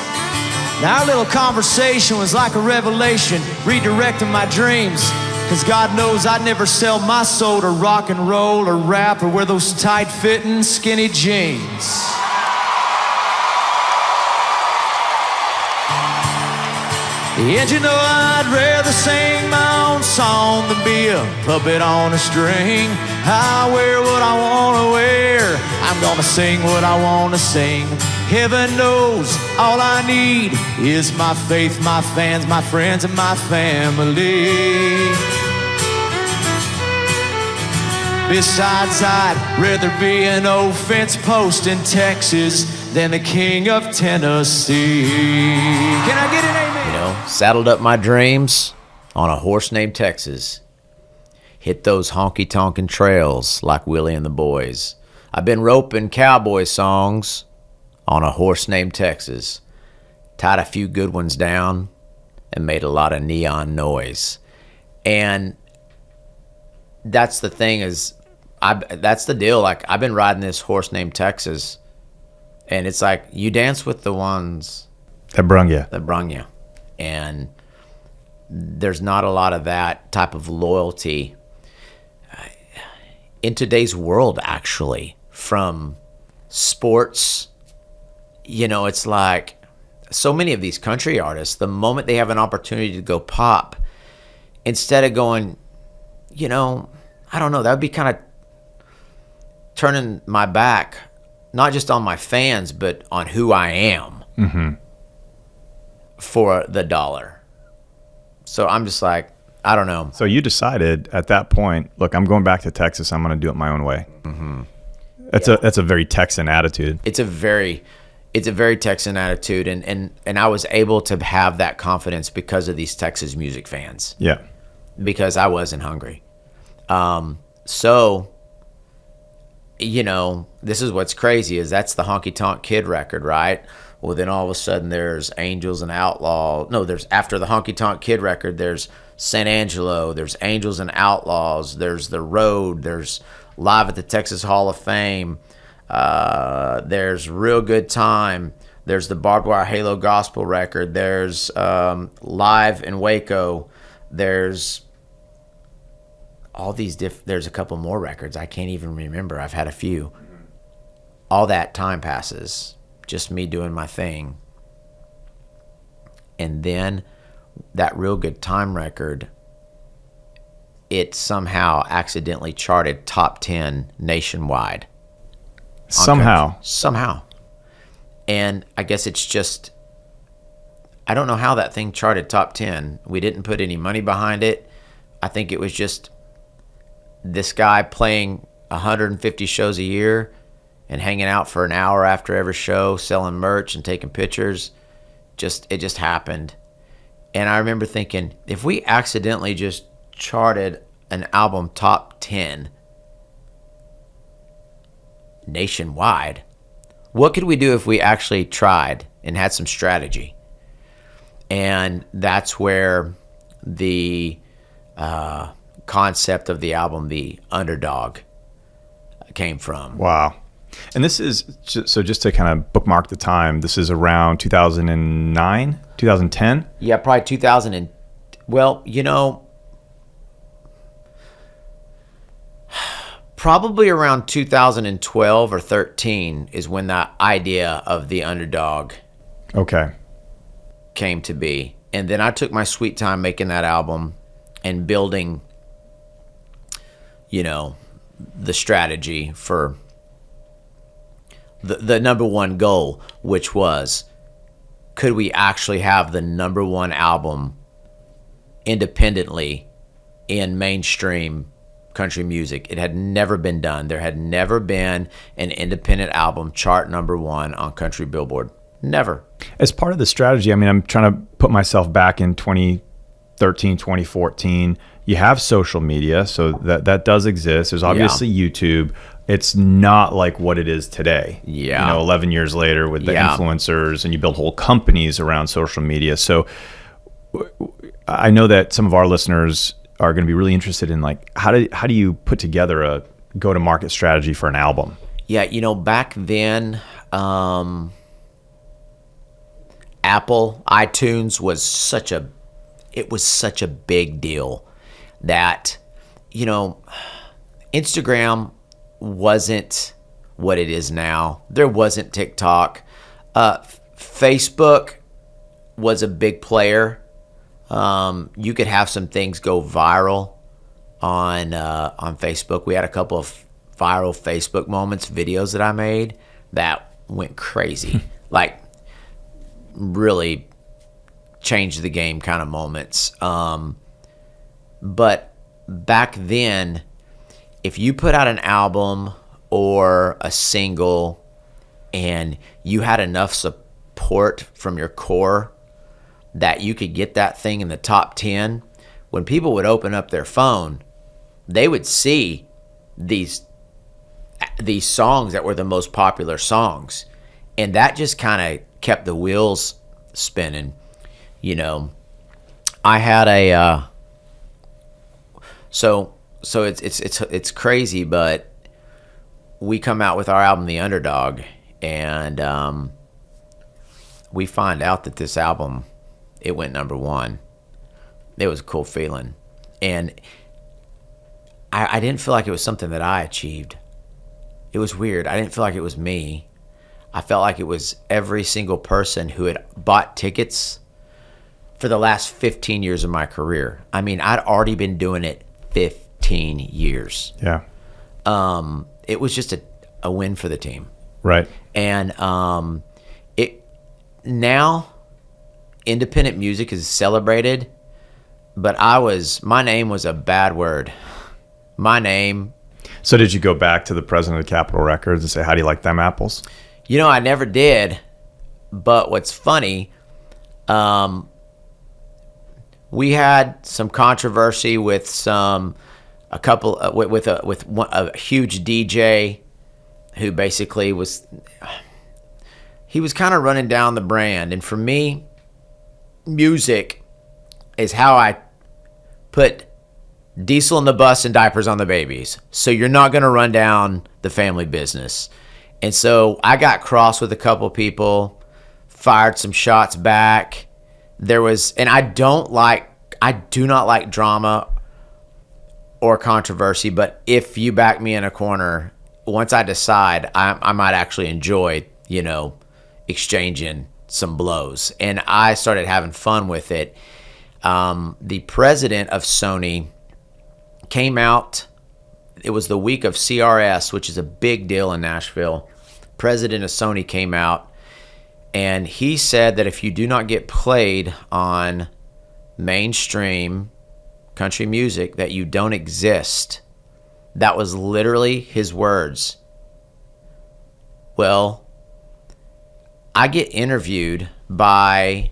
Now, our little conversation was like a revelation, redirecting my dreams. Cause God knows I'd never sell my soul to rock and roll or rap or wear those tight-fitting skinny jeans. And I'd rather sing my own song than be a puppet on a string. I wear what I wanna wear, I'm gonna sing what I wanna sing. Heaven knows all I need is my faith, my fans, my friends, and my family. Besides, I'd rather be an old fence post in Texas than the king of Tennessee. Can I get an amen? Saddled up my dreams on a horse named Texas. Hit those honky-tonkin' trails like Willie and the boys. I've been roping cowboy songs on a horse named Texas. Tied a few good ones down and made a lot of neon noise. And that's the thing that's the deal. Like, I've been riding this horse named Texas, and it's like, you dance with the ones that brung you. And there's not a lot of that type of loyalty in today's world, actually, from sports. It's like so many of these country artists, the moment they have an opportunity to go pop, instead of going, I don't know, that would be kind of turning my back, not just on my fans, but on who I am for the dollar. So I'm just like, I don't know. So you decided at that point, look, I'm going back to Texas. I'm going to do it my own way. That's a very Texan attitude. It's a very Texan attitude, and I was able to have that confidence because of these Texas music fans. Yeah. Because I wasn't hungry. So, this is what's crazy is that's the Honky-Tonk Kid record, right? Well, then all of a sudden there's Angels and Outlaws. No, there's after the Honky-Tonk Kid record, there's San Angelo, there's Angels and Outlaws, there's The Road, there's Live at the Texas Hall of Fame, there's Real Good Time, there's the Barbed Wire Halo Gospel record, there's Live in Waco, there's all these there's a couple more records I can't even remember. I've had a few. All that time passes, just me doing my thing. And then that Real Good Time record, it somehow accidentally charted top 10 nationwide. Somehow. And I guess it's just, I don't know how that thing charted top 10. We didn't put any money behind it. I think it was just this guy playing 150 shows a year and hanging out for an hour after every show, selling merch and taking pictures. It just happened. And I remember thinking, if we accidentally just charted an album top 10 nationwide, what could we do if we actually tried and had some strategy? And that's where the concept of the album, the Underdog, came from. Wow. And this is, so just to kind of bookmark the time, this is around 2009, 2010? Yeah, probably 2000. Probably around 2012 or 13 is when the idea of the Underdog came to be. And then I took my sweet time making that album and building, the strategy for the number one goal, which was, could we actually have the number one album independently in mainstream country music? It had never been done. There had never been an independent album chart number one on country Billboard. Never. As part of the strategy, I'm trying to put myself back in 2013, 2014. You have social media, so that does exist. There's obviously YouTube. It's not like what it is today. Yeah. 11 years later with the influencers, and you build whole companies around social media. So I know that some of our listeners are going to be really interested in, like, how do you put together a go-to-market strategy for an album? Yeah, back then, Apple, iTunes was such a big deal that, Instagram wasn't what it is now. There wasn't TikTok. Facebook was a big player. You could have some things go viral on Facebook. We had a couple of viral Facebook moments, videos that I made that went crazy. Like, really changed the game kind of moments. But back then, if you put out an album or a single and you had enough support from your core that you could get that thing in the top 10, when people would open up their phone, they would see these songs that were the most popular songs. And that just kind of kept the wheels spinning. I had a so it's crazy, but we come out with our album The Underdog, and we find out that this album, it went number one. It was a cool feeling. And I didn't feel like it was something that I achieved. It was weird. I didn't feel like it was me. I felt like it was every single person who had bought tickets for the last 15 years of my career. I mean, I'd already been doing it 15 years. Yeah. It was just a win for the team. Right. And now independent music is celebrated, but my name was a bad word. My name. So did you go back to the president of Capitol Records and say, how do you like them apples? You know, I never did. But what's funny, we had some controversy with a huge DJ who basically was kind of running down the brand. And for me, music is how I put diesel in the bus and diapers on the babies. So you're not going to run down the family business. And so I got cross with a couple people, fired some shots back. And I do not like drama or controversy, but if you back me in a corner, once I decide, I might actually enjoy, exchanging some blows. And I started having fun with it. The president of Sony came out. It was the week of CRS, which is a big deal in Nashville. President of Sony came out, and he said that if you do not get played on mainstream country music, that you don't exist. That was literally his words. Well, I get interviewed by,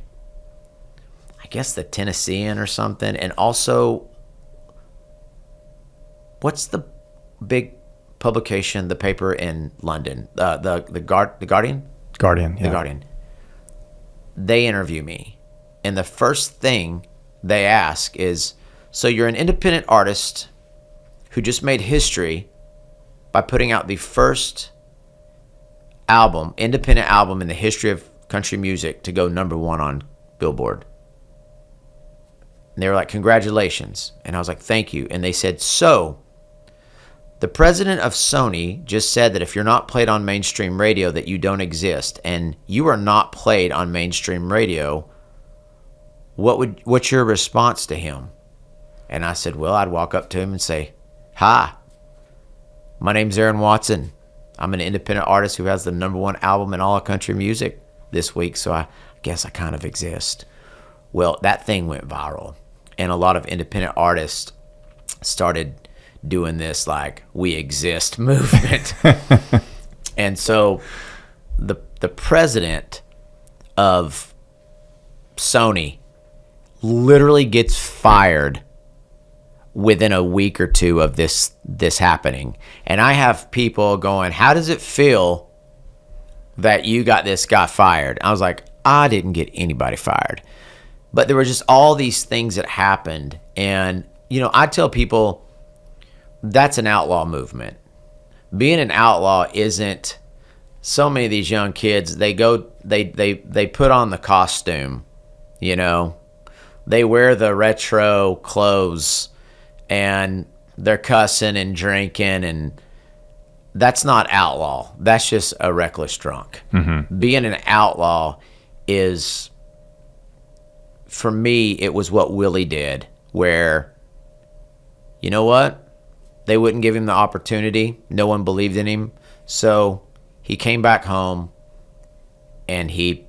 I guess, the Tennessean or something, and also, what's the big publication, the paper in London, the Guardian? Guardian, yeah. The Guardian. They interview me, and the first thing they ask is, so you're an independent artist who just made history by putting out the first independent album in the history of country music to go #1 on Billboard. And they were like, congratulations. And I was like, thank you. And they said, so the president of Sony just said that if you're not played on mainstream radio, that you don't exist. And you are not played on mainstream radio. What's your response to him? And I said, well, I'd walk up to him and say, hi, my name's Aaron Watson. I'm an independent artist who has the #1 album in all of country music this week, so I guess I kind of exist. Well, that thing went viral, and a lot of independent artists started doing this like we exist movement. And so the president of Sony literally gets fired within a week or two of this happening. And I have people going, how does it feel that you got this guy fired? I was like, I didn't get anybody fired. But there were just all these things that happened. And, I tell people that's an outlaw movement. Being an outlaw isn't, so many of these young kids, they put on the costume, they wear the retro clothes, and they're cussing and drinking, and that's not outlaw. That's just a reckless drunk. Mm-hmm. Being an outlaw is, for me, it was what Willie did, where, you know what? They wouldn't give him the opportunity. No one believed in him. So he came back home, and he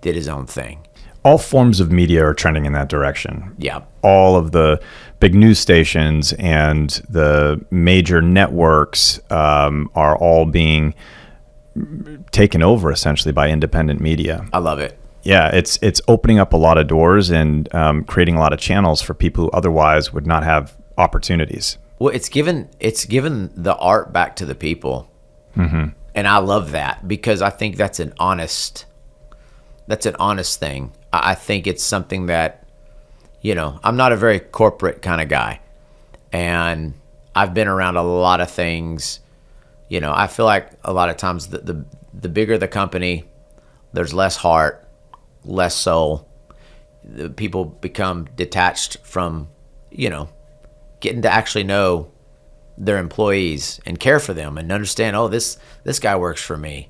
did his own thing. All forms of media are trending in that direction. Yeah. All of the big news stations and the major networks are all being taken over essentially by independent media. I love it. Yeah, it's opening up a lot of doors and creating a lot of channels for people who otherwise would not have opportunities. Well, it's given the art back to the people. Mm-hmm. And I love that, because I think that's an honest thing. I think it's something that, I'm not a very corporate kind of guy, and I've been around a lot of things. I feel like a lot of times the bigger the company, there's less heart, less soul. the people become detached from, getting to actually know their employees and care for them and understand, oh, this guy works for me.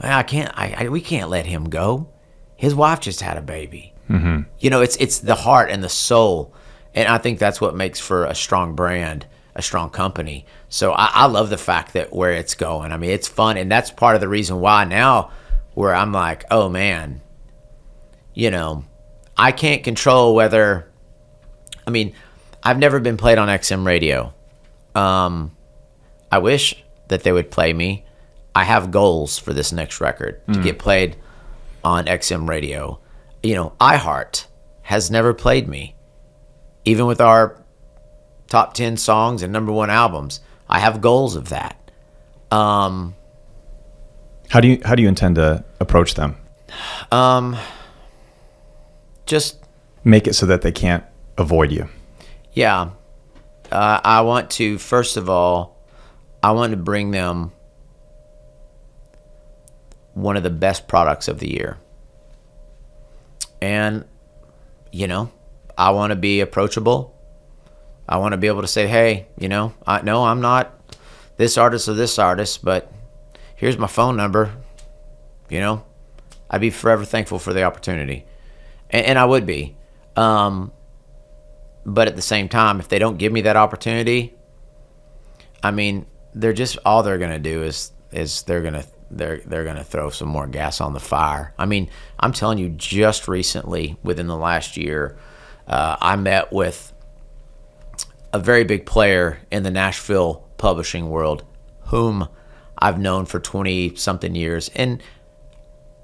We can't let him go. His wife just had a baby. Mm-hmm. It's the heart and the soul. And I think that's what makes for a strong brand, a strong company. So I love the fact that where it's going. I mean, it's fun. And that's part of the reason why now where I'm like, oh man, I can't control whether, I've never been played on XM radio. I wish that they would play me. I have goals for this next record to get played on XM radio. iHeart has never played me. Even with our top 10 songs and number 1 albums, I have goals of that. How do you intend to approach them? Just make it so that they can't avoid you. Yeah. I want to, first of all, bring them one of the best products of the year. And, I want to be approachable. I want to be able to say, hey, I'm not this artist or this artist, but here's my phone number. I'd be forever thankful for the opportunity. And I would be. But at the same time, if they don't give me that opportunity, they're just, all they're going to do is they're going to throw some more gas on the fire. I'm telling you, just recently, within the last year, I met with a very big player in the Nashville publishing world, whom I've known for 20-something years. And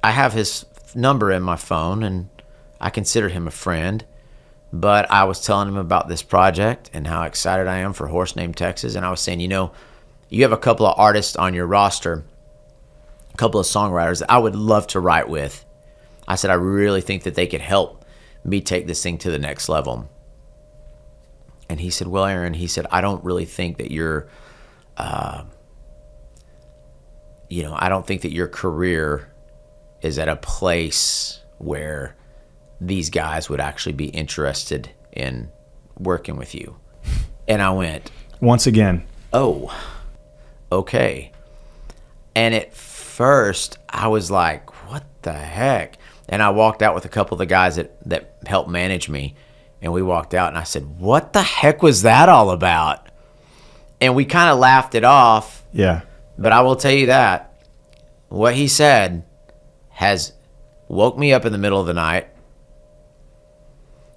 I have his number in my phone, and I consider him a friend. But I was telling him about this project and how excited I am for Horse Named Texas. And I was saying, you have a couple of artists on your roster, a couple of songwriters that I would love to write with. I said, I really think that they could help me take this thing to the next level. And he said, well, Aaron, I don't really think that I don't think that your career is at a place where these guys would actually be interested in working with you. And I went, once again, oh, okay. And at first I was like, what the heck? And I walked out with a couple of the guys that helped manage me. And we walked out and I said, what the heck was that all about? And we kind of laughed it off. Yeah. But I will tell you that what he said has woke me up in the middle of the night.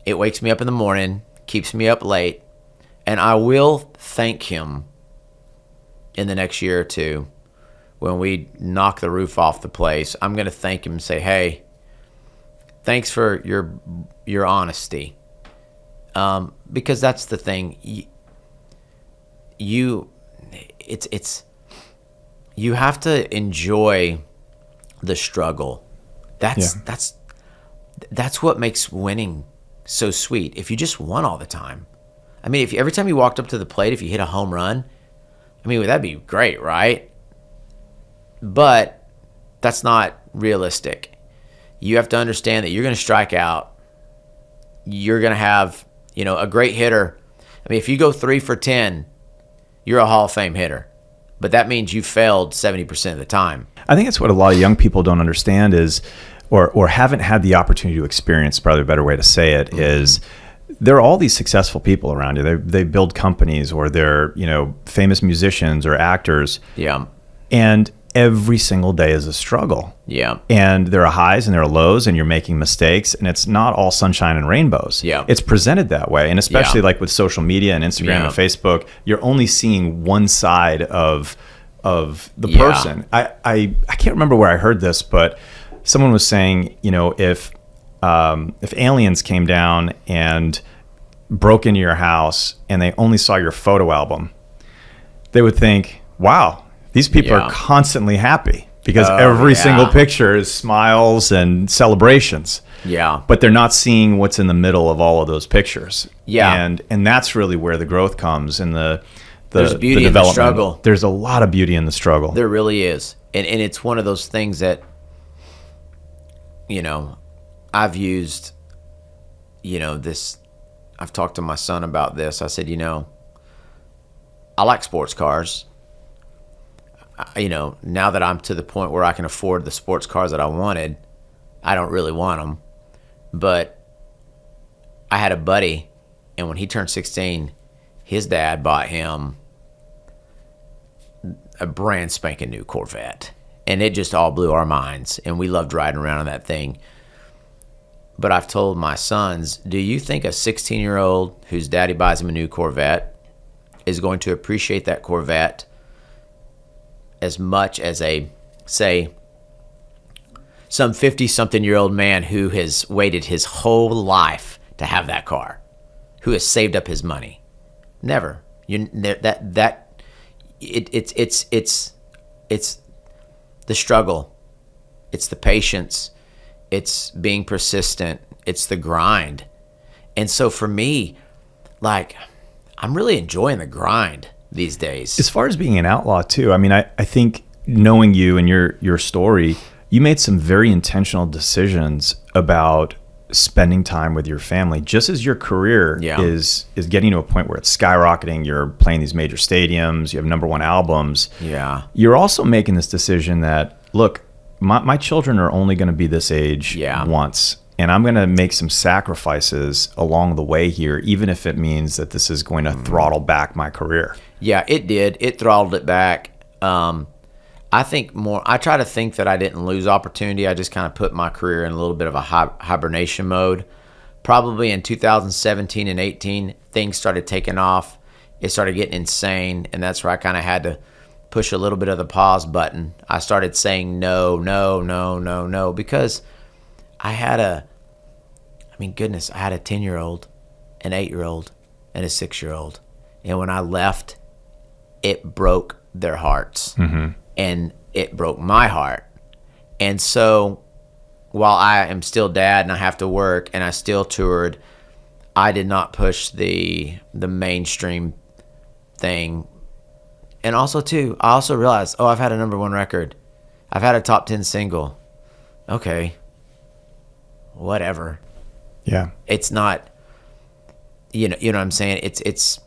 It wakes me up in the morning, keeps me up late, and I will thank him in the next year or two when we knock the roof off the place. I'm going to thank him and say, hey, thanks for your honesty. Because that's the thing. You have to enjoy the struggle. That's what makes winning so sweet. If you just won all the time, if every time you walked up to the plate, if you hit a home run, that'd be great, right? But that's not realistic. You have to understand that you're going to strike out. You're going to have, a great hitter. If you go 3 for 10, you're a Hall of Fame hitter. But that means you failed 70% of the time. I think that's what a lot of young people don't understand is, or haven't had the opportunity to experience, probably a better way to say it, is there are all these successful people around you. They build companies, or they're, famous musicians or actors. Yeah. And every single day is a struggle. Yeah. And there are highs and there are lows, and you're making mistakes, and it's not all sunshine and rainbows. Yeah. It's presented that way. And especially like with social media and Instagram and Facebook, you're only seeing one side of the person. I can't remember where I heard this, but someone was saying, if aliens came down and broke into your house and they only saw your photo album, they would think, wow, these people are constantly happy because every single picture is smiles and celebrations. Yeah. But they're not seeing what's in the middle of all of those pictures. Yeah. And that's really where the growth comes in There's beauty in the struggle. There's a lot of beauty in the struggle. There really is. And it's one of those things that, I've used I've talked to my son about this. I said, I like sports cars. Now that I'm to the point where I can afford the sports cars that I wanted, I don't really want them. But I had a buddy, and when he turned 16, his dad bought him a brand spanking new Corvette. And it just all blew our minds, and we loved riding around in that thing. But I've told my sons, do you think a 16-year-old whose daddy buys him a new Corvette is going to appreciate that Corvette as much as some 50-something-year-old man who has waited his whole life to have that car, who has saved up his money? Never. It's the struggle, it's the patience, it's being persistent, it's the grind. And so for me, like, I'm really enjoying the grind these days. As far as being an outlaw too, I mean, I think knowing you and your story, you made some very intentional decisions about spending time with your family, just as your career is getting to a point where it's skyrocketing. You're playing these major stadiums, you have #1 albums. Yeah. You're also making this decision that, look, my children are only going to be this age once, and I'm going to make some sacrifices along the way here, even if it means that this is going to throttle back my career. Yeah, it did. It throttled it back. I try to think that I didn't lose opportunity. I just kind of put my career in a little bit of a hibernation mode. Probably in 2017 and 18, things started taking off. It started getting insane, and that's where I kind of had to push a little bit of the pause button. I started saying no, because I had a 10-year-old, an 8-year-old, and a 6-year-old. And when I left, it broke their hearts. Mm-hmm. And it broke my heart. And so while I am still dad and I have to work and I still toured, I did not push the mainstream thing. And also too, I also realized, I've had a #1 record. I've had a top 10 single. Okay. Whatever. Yeah. It's not, you know what I'm saying? It's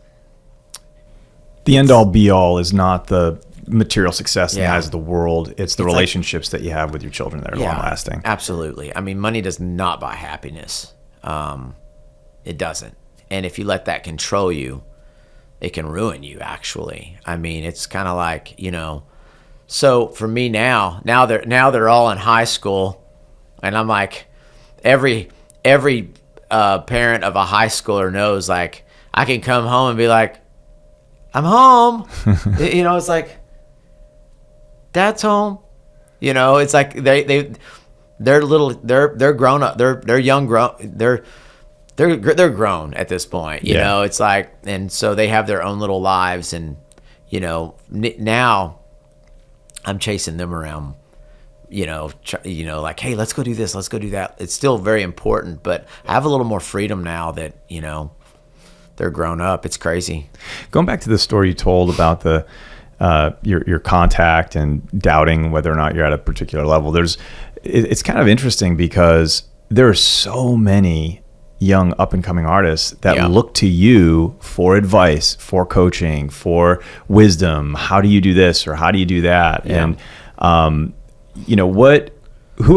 the end all be all is not the material success in the eyes of the world. It's the relationships that you have with your children that are long lasting. Absolutely. I mean, money does not buy happiness. It doesn't. And if you let that control you, it can ruin you, actually. I mean, it's kind of like, so for me now they're all in high school, and I'm like, every parent of a high schooler knows, like, I can come home and be like, I'm home. It's like, Dad's home. It's like they're grown up. They're young grown. They're grown at this point. You know, it's like, and so they have their own little lives, and now I'm chasing them around. Like, hey, let's go do this, let's go do that. It's still very important, but I have a little more freedom now that they're grown up. It's crazy. Going back to the story you told about the your contact and doubting whether or not you're at a particular level, it's kind of interesting because there are so many young up and coming artists that look to you for advice, for coaching, for wisdom. How do you do this or how do you do that? And who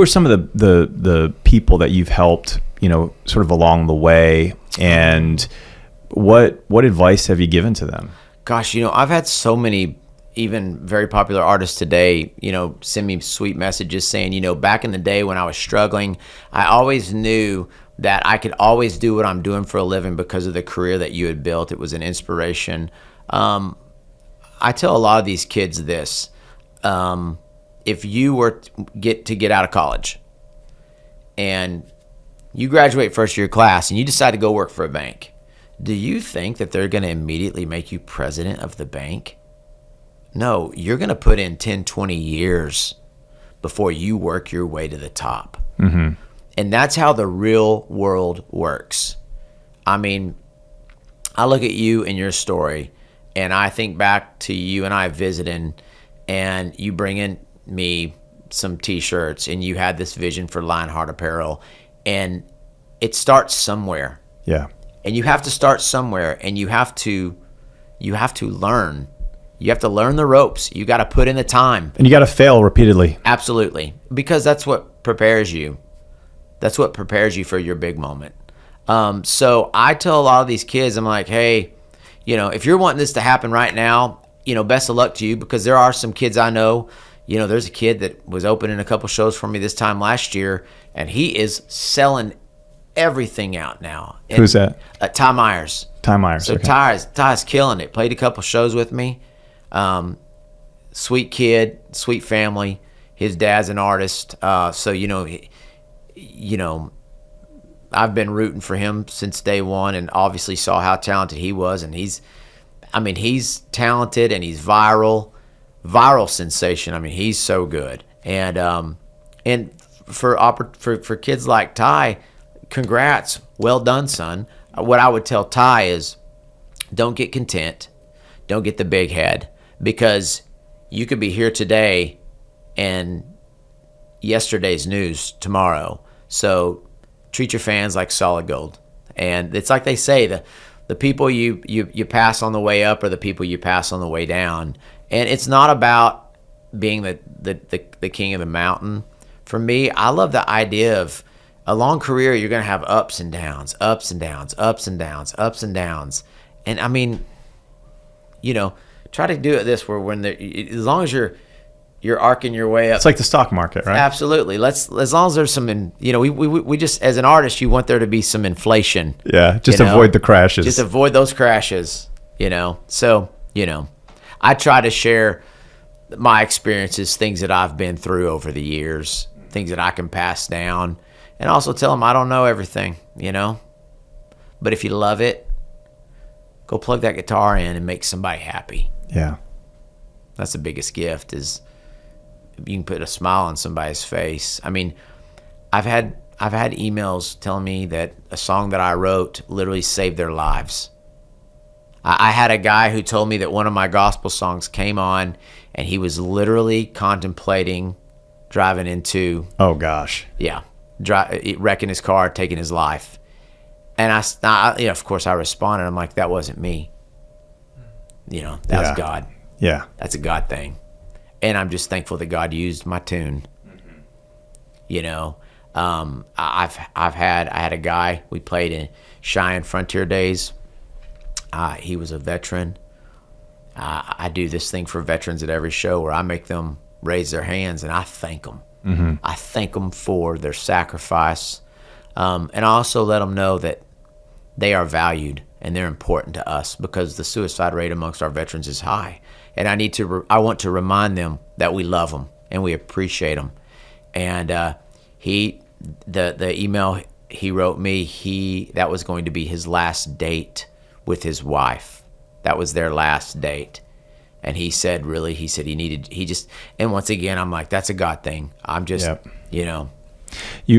are some of the people that you've helped, sort of along the way, and what advice have you given to them? Gosh, I've had so many even very popular artists today, send me sweet messages saying, back in the day when I was struggling, I always knew that I could always do what I'm doing for a living because of the career that you had built. It was an inspiration. I tell a lot of these kids this. If you were to get out of college and you graduate first year class and you decide to go work for a bank, do you think that they're going to immediately make you president of the bank? No, you're going to put in 10, 20 years before you work your way to the top. Mm-hmm. And that's how the real world works. I mean, I look at you and your story, and I think back to you and I visiting, and you bring in me some T-shirts, and you had this vision for Lionheart Apparel, and it starts somewhere. Yeah. And you have to start somewhere, and you have to learn. You have to learn the ropes. You got to put in the time. And you got to fail repeatedly. Absolutely. Because that's what prepares you. That's what prepares you for your big moment. So I tell a lot of these kids, I'm like, hey, if you're wanting this to happen right now, best of luck to you, because there are some kids I know. There's a kid that was opening a couple shows for me this time last year, and he is selling everything out now. And, who's that? Ty Myers. Ty Myers. So okay. Ty's killing it. Played a couple shows with me. Sweet kid, sweet family. His dad's an artist. So I've been rooting for him since day one, and obviously saw how talented he was. And he's talented, and he's viral sensation. I mean, he's so good. And for kids like Ty, congrats, well done, son. What I would tell Ty is, don't get content, don't get the big head, because you could be here today and yesterday's news tomorrow. So treat your fans like solid gold. And it's like they say, the people you pass on the way up are the people you pass on the way down. And it's not about being the king of the mountain. For me, I love the idea of a long career. You're going to have ups and downs, ups and downs, ups and downs, ups and downs. And I mean, try to do it this where as long as you're arcing your way up. It's like the stock market, right? Absolutely. As long as there's some, we just, as an artist, you want there to be some inflation. Yeah, just avoid the crashes. Just avoid those crashes, So, I try to share my experiences, things that I've been through over the years, things that I can pass down, and also tell them I don't know everything, But if you love it, go plug that guitar in and make somebody happy. Yeah. That's the biggest gift, is you can put a smile on somebody's face. I mean, I've had emails telling me that a song that I wrote literally saved their lives. I had a guy who told me that one of my gospel songs came on, and he was literally contemplating driving into... Oh, gosh. Yeah. Wrecking his car, taking his life. And of course, I responded. I'm like, that wasn't me. That was God. Yeah. That's a God thing. And I'm just thankful that God used my tune. I had a guy, we played in Cheyenne Frontier Days. He was a veteran. I do this thing for veterans at every show where I make them raise their hands, and I thank them. Mm-hmm. I thank them for their sacrifice. And I also let them know that they are valued and they're important to us, because the suicide rate amongst our veterans is high. And I want to remind them that we love them and we appreciate them. And the email he wrote me, that was going to be his last date with his wife. That was their last date. And he said and once again, I'm like, that's a God thing. I'm just,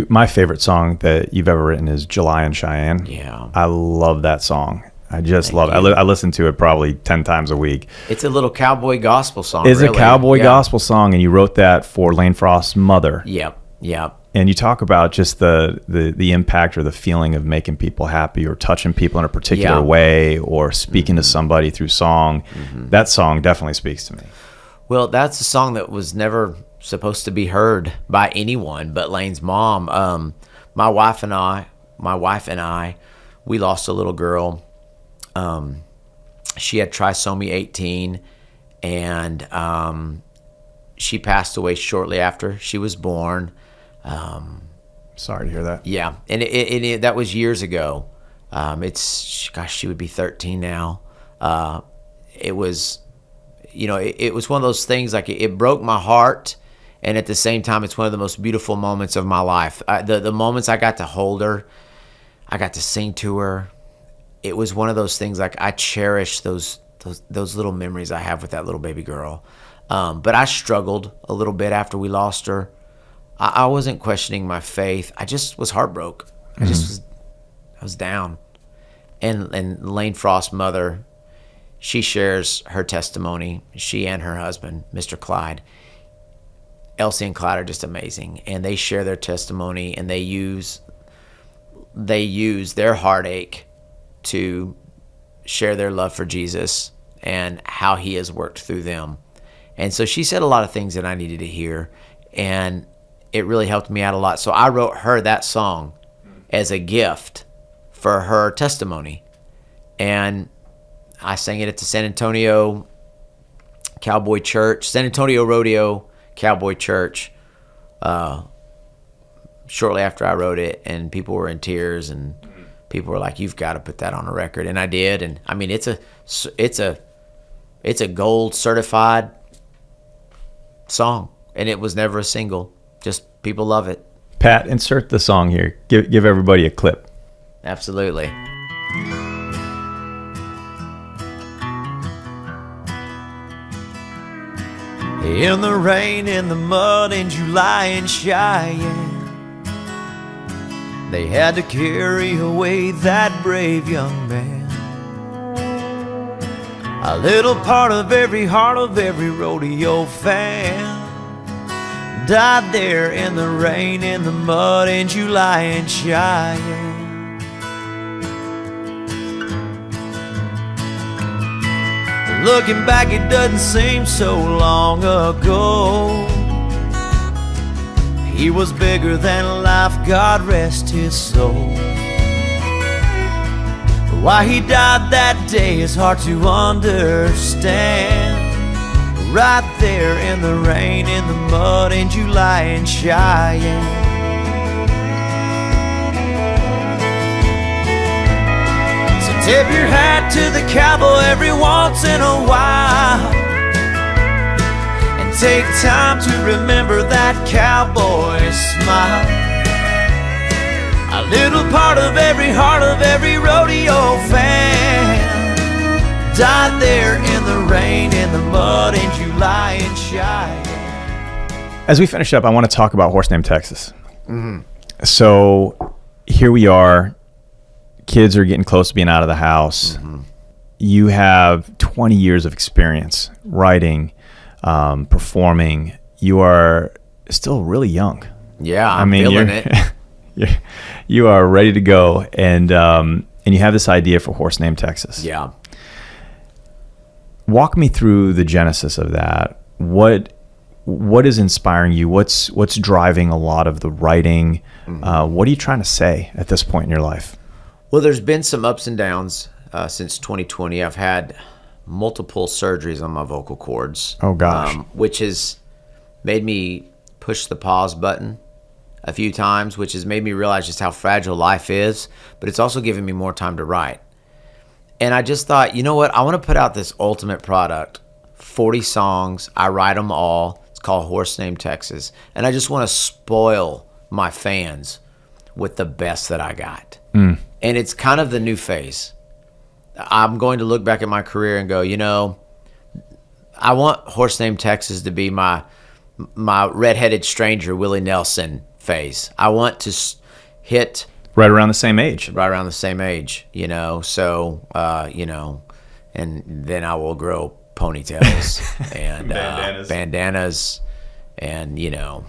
My favorite song that you've ever written is July in Cheyenne. Yeah. I love that song. I just love it. I listen to it probably 10 times a week. It's a little cowboy gospel song. It's really. a cowboy gospel song, and you wrote that for Lane Frost's mother. Yep. And you talk about just the impact or the feeling of making people happy or touching people in a particular way or speaking to somebody through song. Mm-hmm. That song definitely speaks to me. Well, that's a song that was never supposed to be heard by anyone but Lane's mom. My wife and I, we lost a little girl. She had trisomy 18, and she passed away shortly after she was born. Sorry to hear that. Yeah, and it that was years ago. She would be 13 now. It was, it was one of those things, like it broke my heart, and at the same time, it's one of the most beautiful moments of my life. The moments I got to hold her, I got to sing to her. It was one of those things, like I cherish those little memories I have with that little baby girl. But I struggled a little bit after we lost her. I wasn't questioning my faith. I just was heartbroken. I was down. And Lane Frost's mother, she shares her testimony. She and her husband, Mr. Clyde. Elsie and Clyde are just amazing. And they share their testimony, and they use they use their heartache to share their love for Jesus and how he has worked through them. And so she said a lot of things that I needed to hear, and it really helped me out a lot. So I wrote her that song as a gift for her testimony. And I sang it at the San Antonio Rodeo Cowboy Church, shortly after I wrote it, and people were in tears, and people were like, "You've got to put that on a record," and I did. And I mean, it's a gold certified song, and it was never a single. Just people love it. Pat, insert the song here. Give everybody a clip. Absolutely. In the rain, in the mud, in July in Cheyenne, they had to carry away that brave young man. A little part of every heart of every rodeo fan died there in the rain, in the mud, in July in Cheyenne. Looking back, it doesn't seem so long ago. He was bigger than life, God rest his soul. Why he died that day is hard to understand. Right there in the rain, in the mud, in July in Cheyenne. Tip your hat to the cowboy every once in a while, and take time to remember that cowboy smile. A little part of every heart of every rodeo fan died there in the rain, in the mud, in July in Cheyenne. As we finish up, I want to talk about Horse Named Texas. Mm-hmm. So here we are. Kids are getting close to being out of the house. Mm-hmm. You have 20 years of experience writing, performing. You are still really young. Yeah, I'm feeling it. You are ready to go, and you have this idea for Horse Named Texas. Yeah. Walk me through the genesis of that. What is inspiring you? What's driving a lot of the writing? Mm-hmm. What are you trying to say at this point in your life? Well, there's been some ups and downs since 2020. I've had multiple surgeries on my vocal cords. Oh, gosh. Which has made me push the pause button a few times, which has made me realize just how fragile life is. But it's also given me more time to write. And I just thought, you know what? I want to put out this ultimate product, 40 songs. I write them all. It's called Horse Named Texas. And I just want to spoil my fans with the best that I got. Mm. And it's kind of the new phase. I'm going to look back at my career and go, you know, I want Horse Named Texas to be my redheaded stranger Willie Nelson phase. I want to hit right around the same age. Right around the same age, you know. So, you know, and then I will grow ponytails and bandanas, and you know.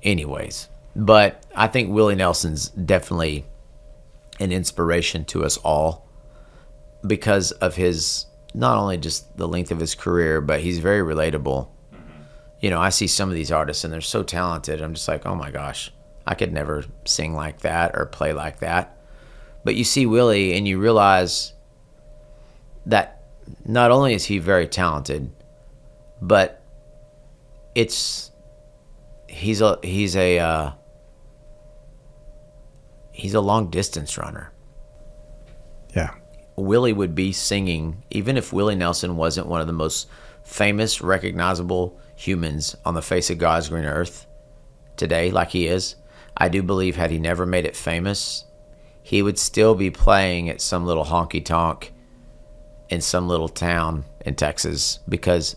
Anyways. But I think Willie Nelson's definitely an inspiration to us all because of his, not only just the length of his career, but he's very relatable. Mm-hmm. You know, I see some of these artists and they're so talented. I'm just like, oh my gosh, I could never sing like that or play like that. But you see Willie and you realize that not only is he very talented, but he's a long distance runner. Yeah. Willie would be singing, even if Willie Nelson wasn't one of the most famous, recognizable humans on the face of God's green earth today, like he is. I do believe had he never made it famous, he would still be playing at some little honky-tonk in some little town in Texas, because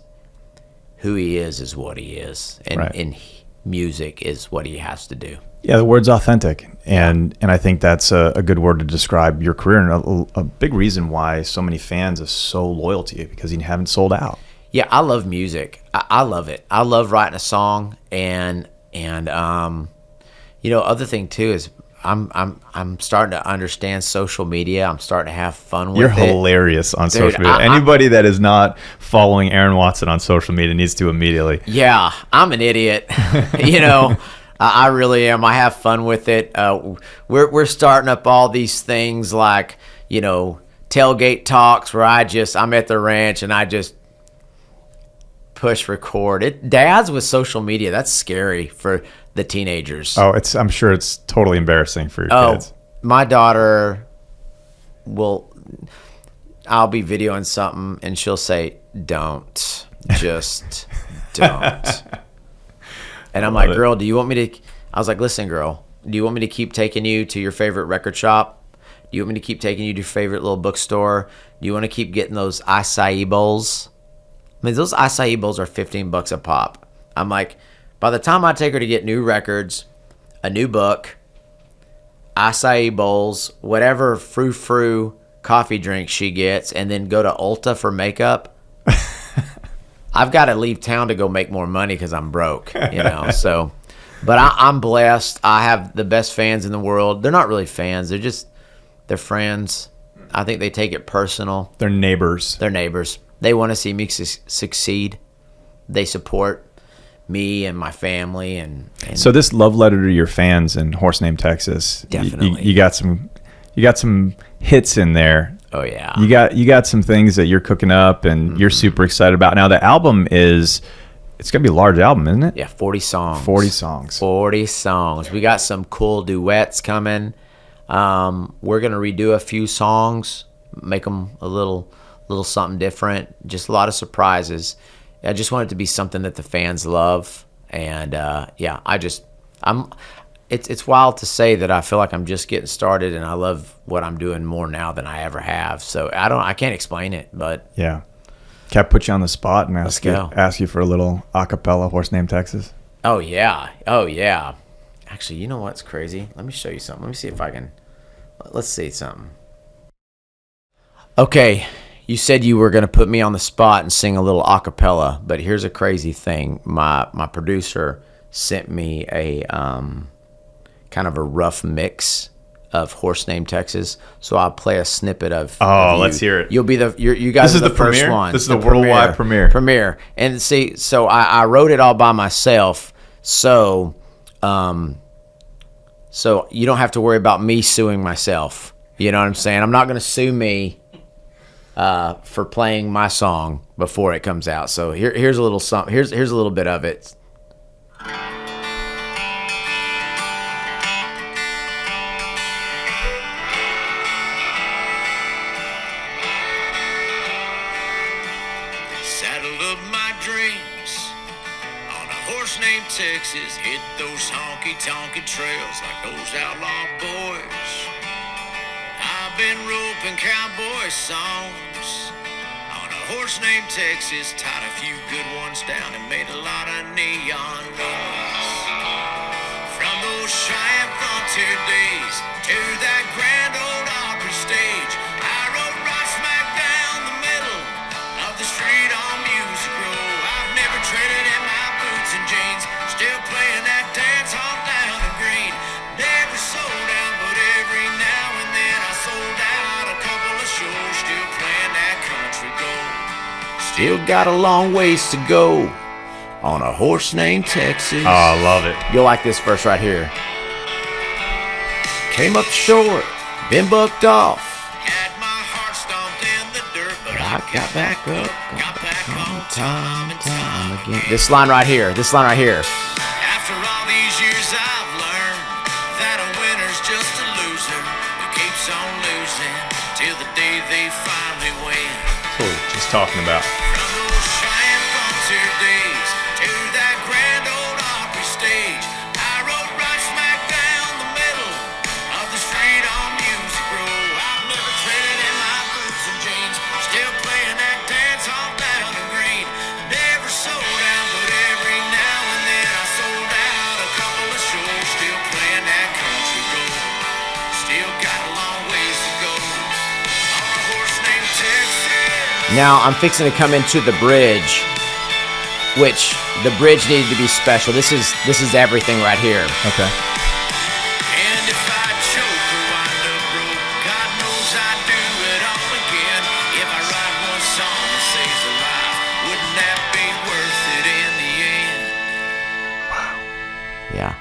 who he is what he is. And, right. and music is what he has to do. Yeah, the word's authentic, and I think that's a good word to describe your career, and a big reason why so many fans are so loyal to you, because you haven't sold out. Yeah, I love music. I love it. I love writing a song, and Other thing too is I'm starting to understand social media. I'm starting to have fun with You're it. hilarious on Dude, social media. Anybody that is not following Aaron Watson on social media needs to immediately. Yeah, I'm an idiot. I really am. I have fun with it. We're starting up all these things like, tailgate talks where I'm at the ranch and I just push record. Dads with social media, that's scary for the teenagers. Oh, I'm sure it's totally embarrassing for your kids. My daughter I'll be videoing something and she'll say, "Don't, just don't." And I'm like, "Girl, do you want me to?" I was like, "Listen, girl, do you want me to keep taking you to your favorite record shop? Do you want me to keep taking you to your favorite little bookstore? Do you want to keep getting those acai bowls? I mean, those acai bowls are $15 a pop." I'm like, by the time I take her to get new records, a new book, acai bowls, whatever frou-frou coffee drink she gets, and then go to Ulta for makeup, I've got to leave town to go make more money because I'm broke, So, but I'm blessed. I have the best fans in the world. They're not really fans. They're friends. I think they take it personal. They're neighbors. They're neighbors. They want to see me succeed. They support me and my family. And so this love letter to your fans in Horse Named Texas, definitely. You got some hits in there. Oh yeah. You got some things that you're cooking up and you're super excited about. Now the album it's gonna be a large album, isn't it? Yeah, 40 songs. 40 songs. 40 songs. We got some cool duets coming. We're gonna redo a few songs, make them a little something different. Just a lot of surprises. I just want it to be something that the fans love, and it's wild to say that I feel like I'm just getting started, and I love what I'm doing more now than I ever have. So I can't explain it, but yeah. Can I put you on the spot and ask you for a little acapella Horse Named Texas? Oh yeah. Actually, you know what's crazy? Let me show you something. Let me see if I can. Let's see something. Okay. You said you were going to put me on the spot and sing a little a cappella, but here's a crazy thing. My producer sent me a kind of a rough mix of Horse Named Texas, so I'll play a snippet of. Oh, let's hear it. You'll be you guys this are is the first premiere? one. This is the worldwide premiere. Premiere, and see, so I wrote it all by myself, so you don't have to worry about me suing myself. You know what I'm saying? I'm not going to sue me for playing my song before it comes out. So here's a little song. Here's a little bit of it. Saddled up my dreams on a horse named Texas. Hit those honky-tonk trails like those outlaw boys. I've been roping cowboy songs on a horse named Texas. Tied a few good ones down and made a lot of neon noise. From those Cheyenne frontier days to that grand old Opry stage, I rode right smack down the middle of the street on Music Row. I've never traded in my boots and jeans, still playing that dance hall down the green. Never sold out, but every now and then I sold out a couple of shows. Still playing that country gold. Still got a long ways to go on a horse named Texas. Oh, I love it. You'll like this verse right here. Came up short, been bucked off. Had my heart stomped in the dirt, but I got back up, got back on time and time again. This line right here. After all these years I've learned that a winner's just a loser who keeps on losing till the day they finally win. That's what we're just talking about. From those Cheyenne frontier days to that grand old Opry stage, I rode right smack down the middle of the street on Music Row. I've never traded in my boots and jeans, still playing that dance hall down the green. Never sold out, but every now and then I sold out a couple of shows. Still playing that country gold. Still got a long ways to go on a horse named Texas. Now I'm fixing to come into the bridge, which the bridge needed to be special. This is everything right here. Okay. Yeah.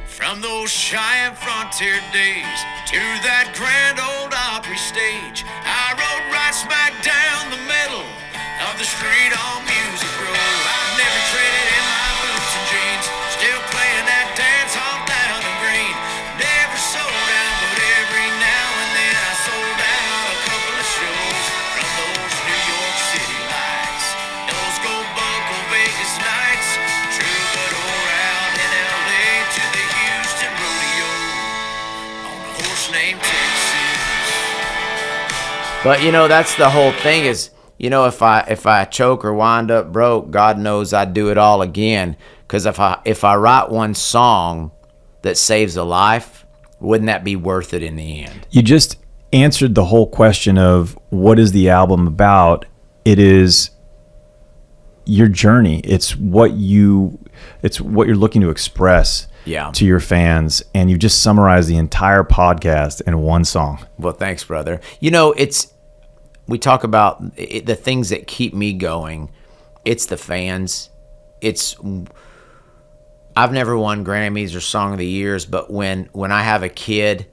From those Cheyenne frontier days to that grand old Opry stage, I rode right smack down the middle of the street on Music Row. I've never traded in my boots and jeans, still playing that dance hall down the green. Never sold out, but every now and then I sold out a couple of shows. From those New York City lights, those gold buckle Vegas nights, Troubadour out in LA to the Houston rodeo on a horse named Texas. But you know, that's the whole thing is, you know, if I choke or wind up broke, God knows I'd do it all again. Because if I write one song that saves a life, wouldn't that be worth it in the end? You just answered the whole question of what is the album about. It is your journey. It's what you're looking to express to your fans, and you just summarized the entire podcast in one song. Well, thanks, brother. You know, we talk about the things that keep me going. It's the fans. I've never won Grammys or Song of the Years, but when I have a kid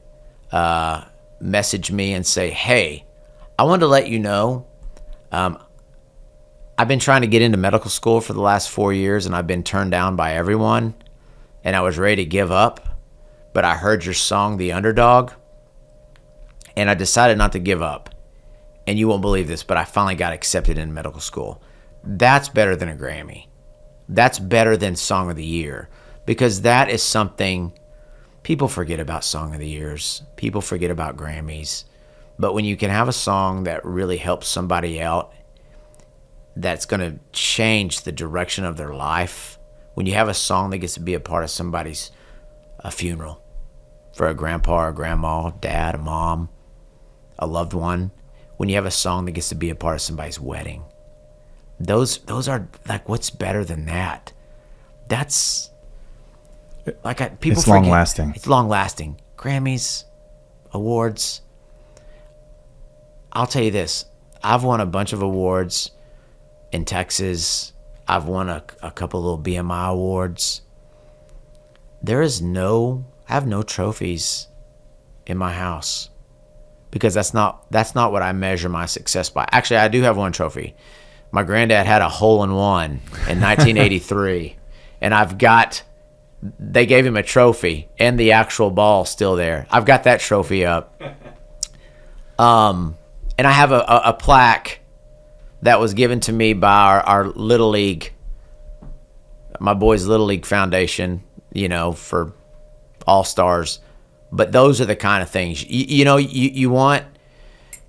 message me and say, hey, I wanted to let you know, I've been trying to get into medical school for the last 4 years, and I've been turned down by everyone, and I was ready to give up, but I heard your song, The Underdog, and I decided not to give up. And you won't believe this, but I finally got accepted in medical school. That's better than a Grammy. That's better than Song of the Year, because that is something people forget about. Song of the Years, people forget about Grammys. But when you can have a song that really helps somebody out, that's going to change the direction of their life. When you have a song that gets to be a part of somebody's funeral, for a grandpa or grandma, dad, a mom, a loved one. When you have a song that gets to be a part of somebody's wedding, those are like, what's better than that? That's like people. It's forget. long lasting. It's long lasting. Grammys, awards. I'll tell you this: I've won a bunch of awards in Texas. I've won a couple little BMI awards. I have no trophies in my house. Because that's not what I measure my success by. Actually, I do have one trophy. My granddad had a hole-in-one in 1983, and they gave him a trophy and the actual ball still there. I've got that trophy up. And I have a plaque that was given to me by our Little League, my boys' Little League Foundation, you know, for All-Stars. But those are the kind of things, you want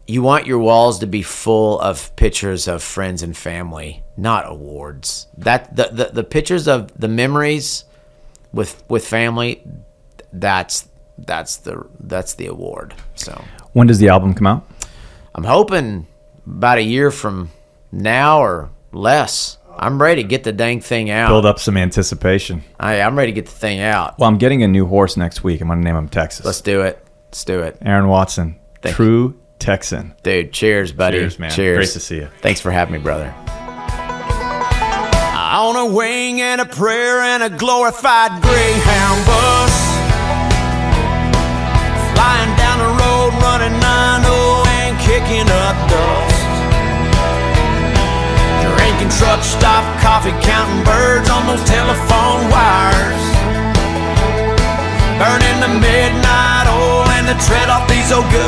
your walls to be full of pictures of friends and family, not awards. That the pictures of the memories with family, that's the award. So when does the album come out? I'm hoping about a year from now or less. I'm ready to get the dang thing out. Build up some anticipation. I'm ready to get the thing out. Well, I'm getting a new horse next week. I'm going to name him Texas. Let's do it. Aaron Watson, true Texan. Dude, cheers, buddy. Cheers, man. Cheers. Great to see you. Thanks for having me, brother. On a wing and a prayer and a glorified Greyhound bus, flying down the road, running 9-0 and kicking up dust. Drinking truck stop coffee, counting birds on those telephone wires, burning the midnight oil and the tread off these old good